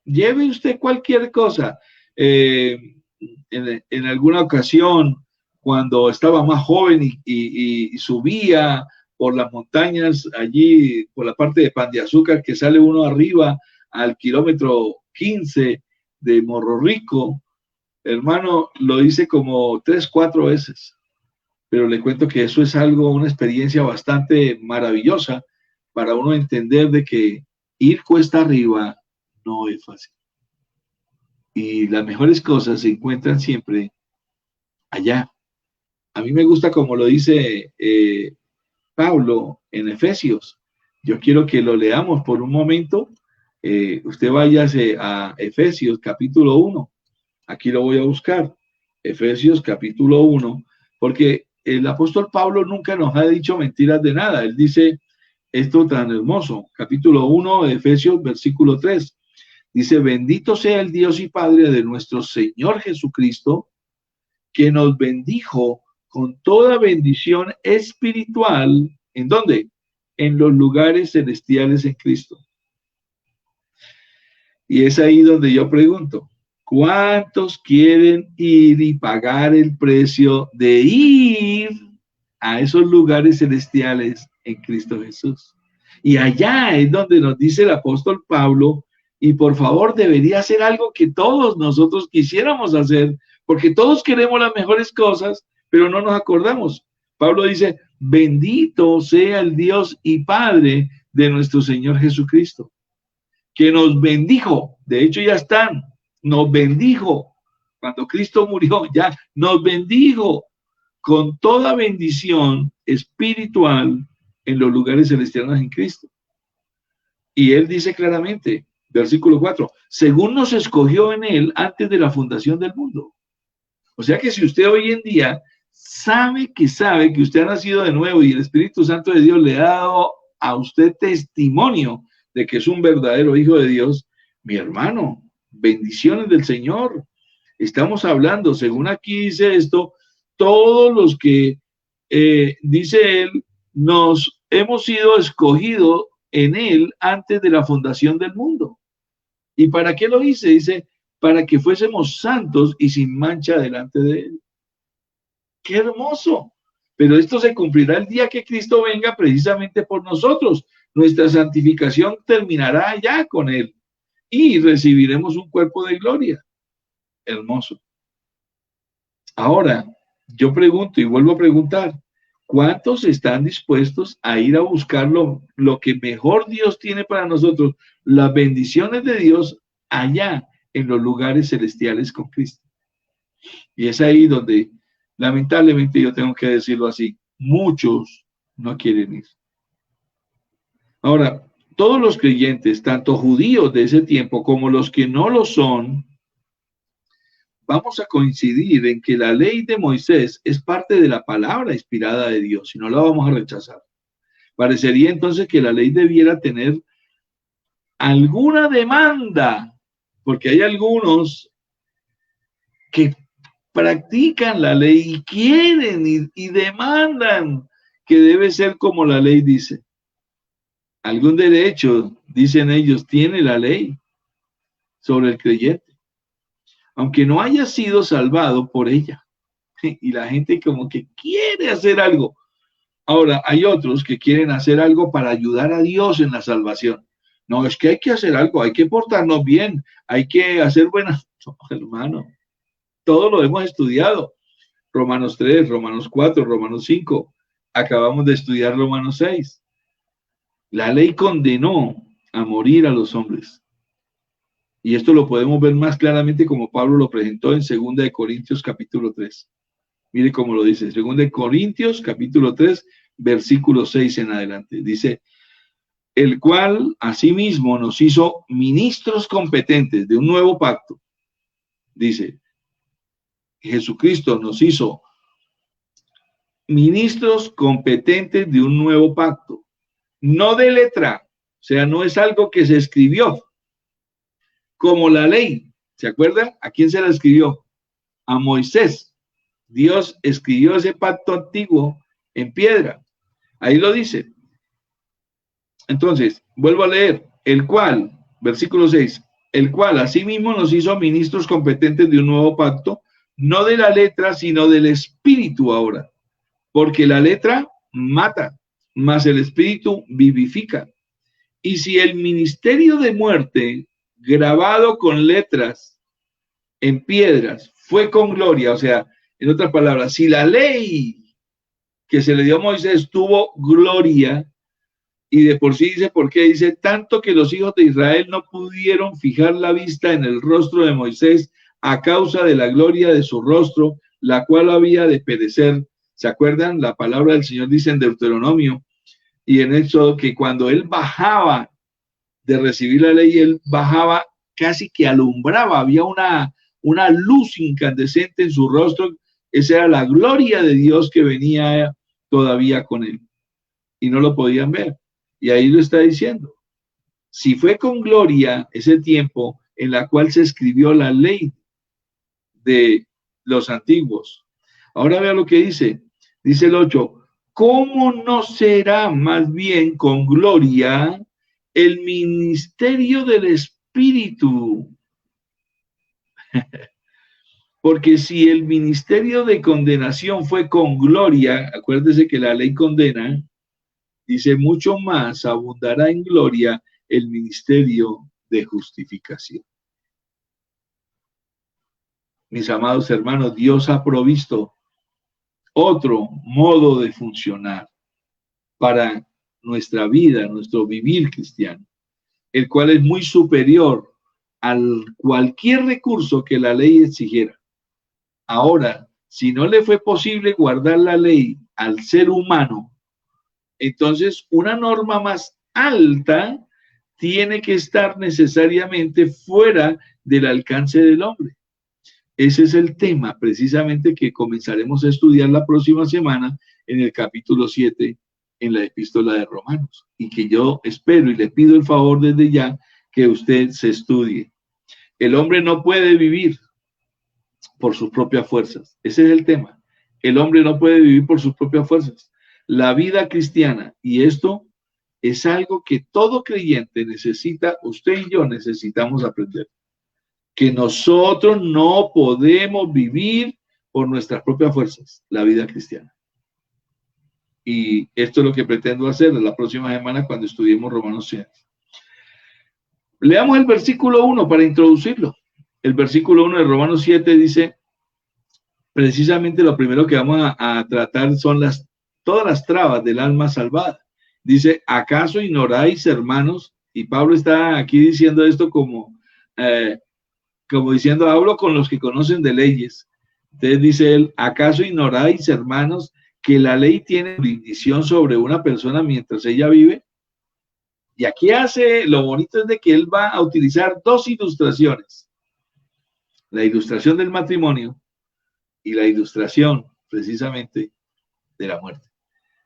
lleve usted cualquier cosa. En alguna ocasión, cuando estaba más joven y subía por las montañas allí, por la parte de Pan de Azúcar, que sale uno arriba al kilómetro 15 de Morro Rico, hermano, lo hice como 3, 4 veces, pero le cuento que eso es una experiencia bastante maravillosa para uno entender de que ir cuesta arriba no es fácil. Y las mejores cosas se encuentran siempre allá. A mí me gusta como lo dice Pablo en Efesios. Yo quiero que lo leamos por un momento. Usted váyase a Efesios capítulo 1. Aquí lo voy a buscar. Efesios capítulo 1, porque el apóstol Pablo nunca nos ha dicho mentiras de nada. Él dice esto tan hermoso. Capítulo 1 de Efesios, versículo 3. Dice, bendito sea el Dios y Padre de nuestro Señor Jesucristo, que nos bendijo con toda bendición espiritual. ¿En dónde? En los lugares celestiales en Cristo. Y es ahí donde yo pregunto, ¿cuántos quieren ir y pagar el precio de ir a esos lugares celestiales en Cristo Jesús? Y allá es donde nos dice el apóstol Pablo, y por favor debería ser algo que todos nosotros quisiéramos hacer, porque todos queremos las mejores cosas, pero no nos acordamos. Pablo dice, bendito sea el Dios y Padre de nuestro Señor Jesucristo, que nos bendijo. De hecho, ya están, nos bendijo. Cuando Cristo murió, ya nos bendijo con toda bendición espiritual en los lugares celestiales en Cristo. Y él dice claramente, versículo 4, según nos escogió en él antes de la fundación del mundo. O sea que si usted hoy en día sabe que usted ha nacido de nuevo y el Espíritu Santo de Dios le ha dado a usted testimonio de que es un verdadero hijo de Dios, mi hermano, bendiciones del Señor. Estamos hablando, según aquí dice esto, todos los que, dice él, nos hemos sido escogidos en él antes de la fundación del mundo. ¿Y para qué lo dice? Dice, para que fuésemos santos y sin mancha delante de él. ¡Qué hermoso! Pero esto se cumplirá el día que Cristo venga precisamente por nosotros. Nuestra santificación terminará ya con él y recibiremos un cuerpo de gloria. Hermoso. Ahora, yo pregunto y vuelvo a preguntar, ¿cuántos están dispuestos a ir a buscar lo que mejor Dios tiene para nosotros? Las bendiciones de Dios allá en los lugares celestiales con Cristo. Y es ahí donde, lamentablemente, yo tengo que decirlo así, muchos no quieren ir. Ahora, todos los creyentes, tanto judíos de ese tiempo como los que no lo son, vamos a coincidir en que la ley de Moisés es parte de la palabra inspirada de Dios y no la vamos a rechazar. Parecería entonces que la ley debiera tener alguna demanda, porque hay algunos que practican la ley y quieren y demandan que debe ser como la ley dice. Algún derecho, dicen ellos, tiene la ley sobre el creyente, aunque no haya sido salvado por ella. Y la gente como que quiere hacer algo. Ahora, hay otros que quieren hacer algo para ayudar a Dios en la salvación. No, es que hay que hacer algo, hay que portarnos bien, hay que hacer buenas... No, hermano, todo lo hemos estudiado. Romanos 3, Romanos 4, Romanos 5. Acabamos de estudiar Romanos 6. La ley condenó a morir a los hombres. Y esto lo podemos ver más claramente como Pablo lo presentó en 2 Corintios capítulo 3. Mire cómo lo dice, 2 Corintios capítulo 3, versículo 6 en adelante. Dice, el cual asimismo nos hizo ministros competentes de un nuevo pacto. Dice, Jesucristo nos hizo ministros competentes de un nuevo pacto. No de letra, o sea, no es algo que se escribió, como la ley. ¿Se acuerdan? ¿A quién se la escribió? A Moisés. Dios escribió ese pacto antiguo en piedra. Ahí lo dice. Entonces, vuelvo a leer. El cual, versículo 6, el cual asimismo nos hizo ministros competentes de un nuevo pacto, no de la letra, sino del espíritu ahora. Porque la letra mata, mas el espíritu vivifica. Y si el ministerio de muerte, grabado con letras en piedras, fue con gloria, o sea, en otras palabras, si la ley que se le dio a Moisés tuvo gloria, y de por sí dice, ¿por qué? Dice, tanto que los hijos de Israel no pudieron fijar la vista en el rostro de Moisés a causa de la gloria de su rostro, la cual había de perecer. ¿Se acuerdan? La palabra del Señor dice en Deuteronomio y en Éxodo que cuando él bajaba de recibir la ley, él bajaba casi que alumbraba, había una luz incandescente en su rostro. Esa era la gloria de Dios que venía todavía con él y no lo podían ver. Y ahí lo está diciendo. Si fue con gloria ese tiempo en la cual se escribió la ley de los antiguos. Ahora vea lo que dice. Dice el 8. ¿Cómo no será más bien con gloria el ministerio del Espíritu? Porque si el ministerio de condenación fue con gloria, acuérdese que la ley condena, dice, mucho más abundará en gloria el ministerio de justificación. Mis amados hermanos, Dios ha provisto otro modo de funcionar para nuestra vida, nuestro vivir cristiano, el cual es muy superior a cualquier recurso que la ley exigiera. Ahora, si no le fue posible guardar la ley al ser humano, entonces una norma más alta tiene que estar necesariamente fuera del alcance del hombre. Ese es el tema precisamente que comenzaremos a estudiar la próxima semana en el capítulo 7 en la epístola de Romanos, y que yo espero y le pido el favor desde ya que usted se estudie. El hombre no puede vivir por sus propias fuerzas. Ese es el tema. El hombre no puede vivir por sus propias fuerzas. La vida cristiana, y esto es algo que todo creyente necesita, usted y yo necesitamos aprender, que nosotros no podemos vivir por nuestras propias fuerzas, la vida cristiana. Y esto es lo que pretendo hacer la próxima semana cuando estudiemos Romanos 7. Leamos el versículo 1 para introducirlo. El versículo 1 de Romanos 7 dice, precisamente lo primero que vamos a tratar son todas las trabas del alma salvada. Dice, ¿acaso ignoráis, hermanos? Y Pablo está aquí diciendo esto como diciendo, hablo con los que conocen de leyes. Entonces dice él, ¿acaso ignoráis, hermanos, que la ley tiene jurisdicción sobre una persona mientras ella vive? Y aquí lo bonito es de que él va a utilizar dos ilustraciones. La ilustración del matrimonio y la ilustración precisamente de la muerte.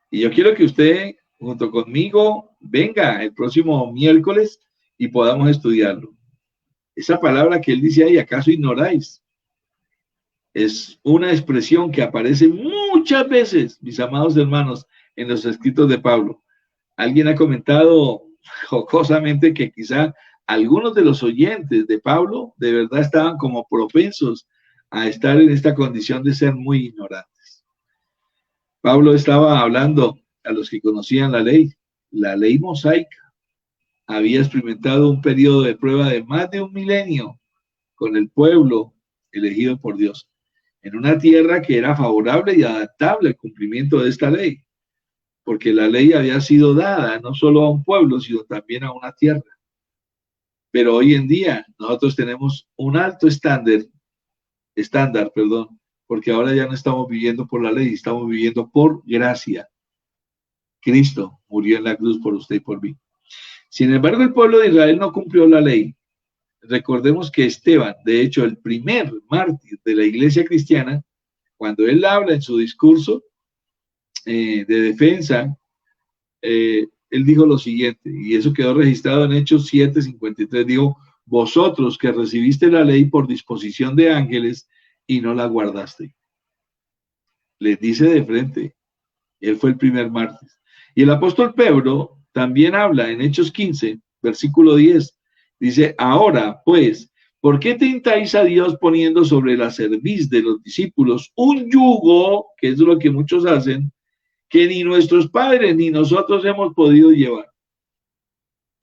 Y yo quiero que usted, junto conmigo, venga el próximo miércoles y podamos estudiarlo. Esa palabra que él dice ahí, ¿acaso ignoráis? Es una expresión que aparece muchas veces, mis amados hermanos, en los escritos de Pablo. Alguien ha comentado jocosamente que quizá algunos de los oyentes de Pablo de verdad estaban como propensos a estar en esta condición de ser muy ignorantes. Pablo estaba hablando a los que conocían la ley mosaica. Había experimentado un periodo de prueba de más de 1 milenio con el pueblo elegido por Dios, en una tierra que era favorable y adaptable al cumplimiento de esta ley, porque la ley había sido dada no solo a un pueblo, sino también a una tierra. Pero hoy en día nosotros tenemos un alto estándar, porque ahora ya no estamos viviendo por la ley, estamos viviendo por gracia. Cristo murió en la cruz por usted y por mí. Sin embargo, el pueblo de Israel no cumplió la ley. Recordemos que Esteban, de hecho, el primer mártir de la iglesia cristiana, cuando él habla en su discurso de defensa, él dijo lo siguiente, y eso quedó registrado en Hechos 7:53, dijo, vosotros que recibiste la ley por disposición de ángeles y no la guardaste. Les dice de frente, él fue el primer mártir. Y el apóstol Pedro también habla en Hechos 15, versículo 10, dice, ahora pues, ¿por qué tentáis a Dios poniendo sobre la cerviz de los discípulos un yugo, que es lo que muchos hacen, que ni nuestros padres ni nosotros hemos podido llevar?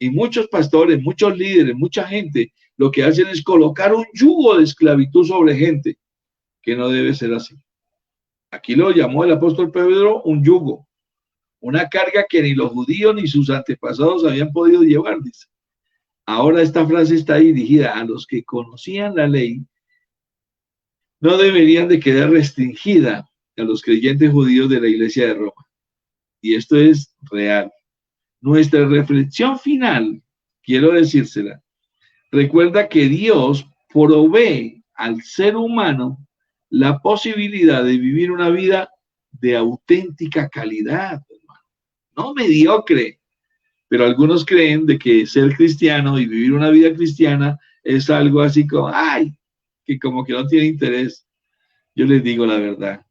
Y muchos pastores, muchos líderes, mucha gente, lo que hacen es colocar un yugo de esclavitud sobre gente, que no debe ser así. Aquí lo llamó el apóstol Pedro un yugo, una carga que ni los judíos ni sus antepasados habían podido llevar, dice. Ahora esta frase está dirigida a los que conocían la ley, no deberían de quedar restringida a los creyentes judíos de la iglesia de Roma. Y esto es real. Nuestra reflexión final, quiero decírsela, recuerda que Dios provee al ser humano la posibilidad de vivir una vida de auténtica calidad, hermano. No mediocre, pero algunos creen de que ser cristiano y vivir una vida cristiana es algo así como, que como que no tiene interés. Yo les digo la verdad.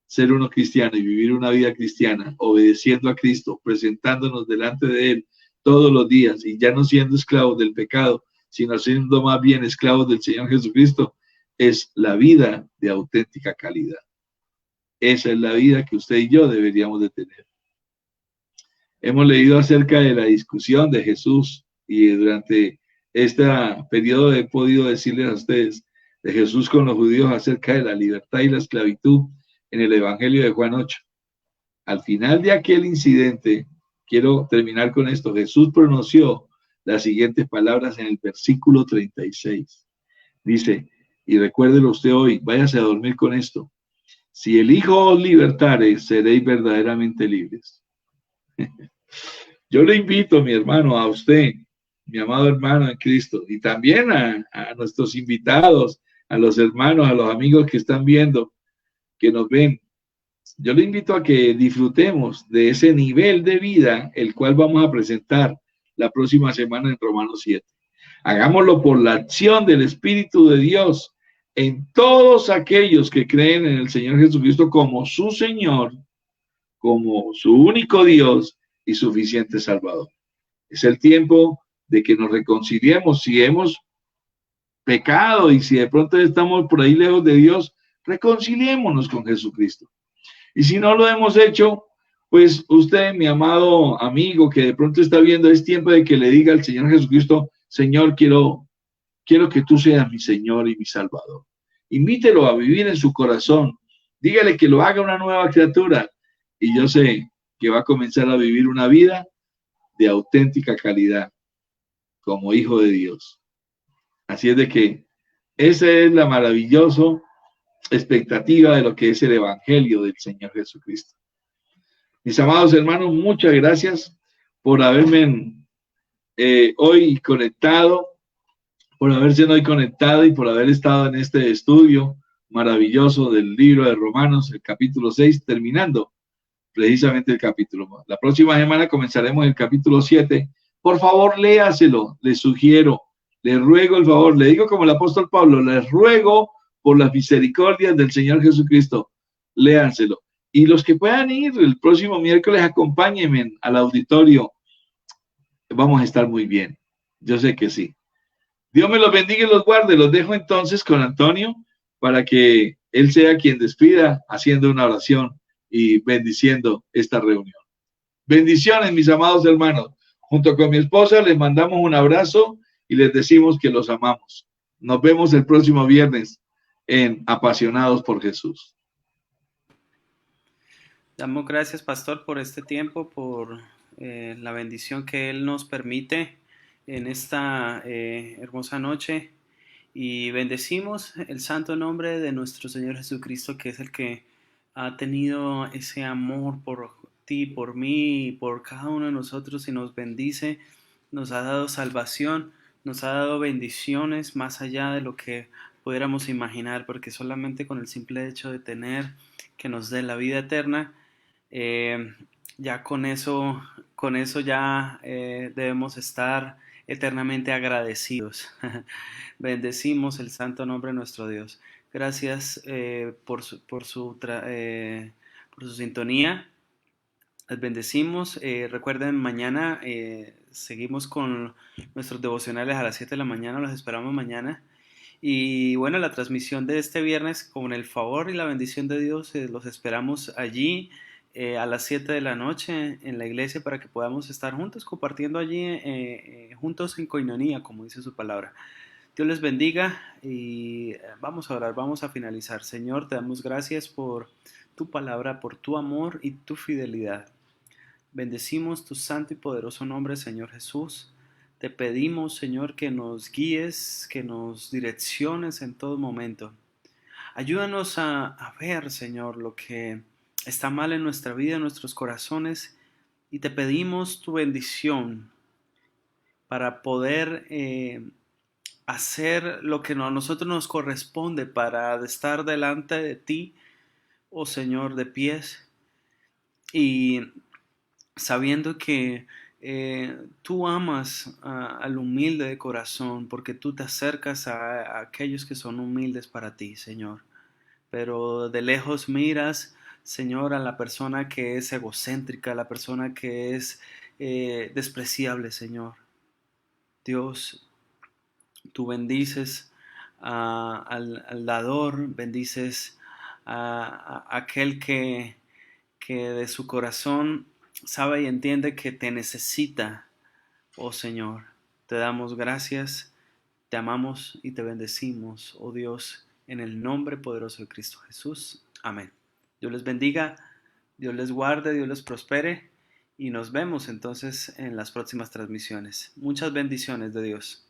Ser uno cristiano y vivir una vida cristiana, obedeciendo a Cristo, presentándonos delante de Él todos los días y ya no siendo esclavos del pecado, sino siendo más bien esclavos del Señor Jesucristo, es la vida de auténtica calidad. Esa es la vida que usted y yo deberíamos de tener. Hemos leído acerca de la discusión de Jesús y durante este periodo he podido decirles a ustedes de Jesús con los judíos acerca de la libertad y la esclavitud en el Evangelio de Juan 8. Al final de aquel incidente, quiero terminar con esto. Jesús pronunció las siguientes palabras en el versículo 36. Dice, y recuérdelo usted hoy, váyase a dormir con esto. Si el Hijo os libertare, seréis verdaderamente libres. Yo le invito, mi hermano, a usted, mi amado hermano en Cristo, y también a nuestros invitados, a los hermanos, a los amigos que están viendo, que nos ven. Yo le invito a que disfrutemos de ese nivel de vida, el cual vamos a presentar la próxima semana en Romanos 7. Hagámoslo por la acción del Espíritu de Dios en todos aquellos que creen en el Señor Jesucristo como su Señor, como su único Dios y suficiente Salvador. Es el tiempo de que nos reconciliemos. Si hemos pecado y si de pronto estamos por ahí lejos de Dios, reconciliémonos con Jesucristo. Y si no lo hemos hecho, pues usted, mi amado amigo que de pronto está viendo, es tiempo de que le diga al Señor Jesucristo, Señor, quiero que tú seas mi Señor y mi Salvador. Invítelo a vivir en su corazón. Dígale que lo haga una nueva criatura. Y yo sé que va a comenzar a vivir una vida de auténtica calidad como hijo de Dios. Así es de que esa es la maravillosa expectativa de lo que es el Evangelio del Señor Jesucristo. Mis amados hermanos, muchas gracias por haberme hoy conectado, por haberse hoy conectado y por haber estado en este estudio maravilloso del libro de Romanos, el capítulo 6, terminando precisamente el capítulo. La próxima semana comenzaremos el capítulo 7. Por favor, léaselo, le sugiero, le ruego el favor, le digo como el apóstol Pablo, les ruego por las misericordias del Señor Jesucristo, léanselo. Y los que puedan ir el próximo miércoles, acompáñenme al auditorio. Vamos a estar muy bien. Yo sé que sí. Dios me los bendiga y los guarde. Los dejo entonces con Antonio para que él sea quien despida haciendo una oración y bendiciendo esta reunión. Bendiciones, mis amados hermanos. Junto con mi esposa les mandamos un abrazo y les decimos que los amamos. Nos vemos el próximo viernes en Apasionados por Jesús. Damos gracias, pastor, por este tiempo, por la bendición que Él nos permite en esta hermosa noche. Y bendecimos el santo nombre de nuestro Señor Jesucristo, que es el que ha tenido ese amor por ti, por mí, por cada uno de nosotros y nos bendice, nos ha dado salvación, nos ha dado bendiciones más allá de lo que pudiéramos imaginar, porque solamente con el simple hecho de tener que nos dé la vida eterna, ya con eso ya debemos estar eternamente agradecidos. Bendecimos el santo nombre de nuestro Dios. Gracias por su sintonía. Les bendecimos. Recuerden, mañana seguimos con nuestros devocionales a las 7 de la mañana. Los esperamos mañana. Y bueno, la transmisión de este viernes, con el favor y la bendición de Dios, los esperamos allí a las 7 de la noche en la iglesia para que podamos estar juntos, compartiendo allí, juntos en coinonía, como dice su palabra. Dios les bendiga y vamos a orar, vamos a finalizar. Señor, te damos gracias por tu palabra, por tu amor y tu fidelidad. Bendecimos tu santo y poderoso nombre, Señor Jesús. Te pedimos, Señor, que nos guíes, que nos direcciones en todo momento. Ayúdanos a ver, Señor, lo que está mal en nuestra vida, en nuestros corazones, y te pedimos tu bendición para poder hacer lo que a nosotros nos corresponde, para estar delante de ti, oh Señor, de pies, y sabiendo que tú amas al humilde de corazón, porque tú te acercas a aquellos que son humildes para ti, Señor. Pero de lejos miras, Señor, a la persona que es egocéntrica, a la persona que es despreciable, Señor. Dios, tú bendices al dador, bendices a aquel que de su corazón sabe y entiende que te necesita, oh Señor. Te damos gracias, te amamos y te bendecimos, oh Dios, en el nombre poderoso de Cristo Jesús. Amén. Dios les bendiga, Dios les guarde, Dios les prospere y nos vemos entonces en las próximas transmisiones. Muchas bendiciones de Dios.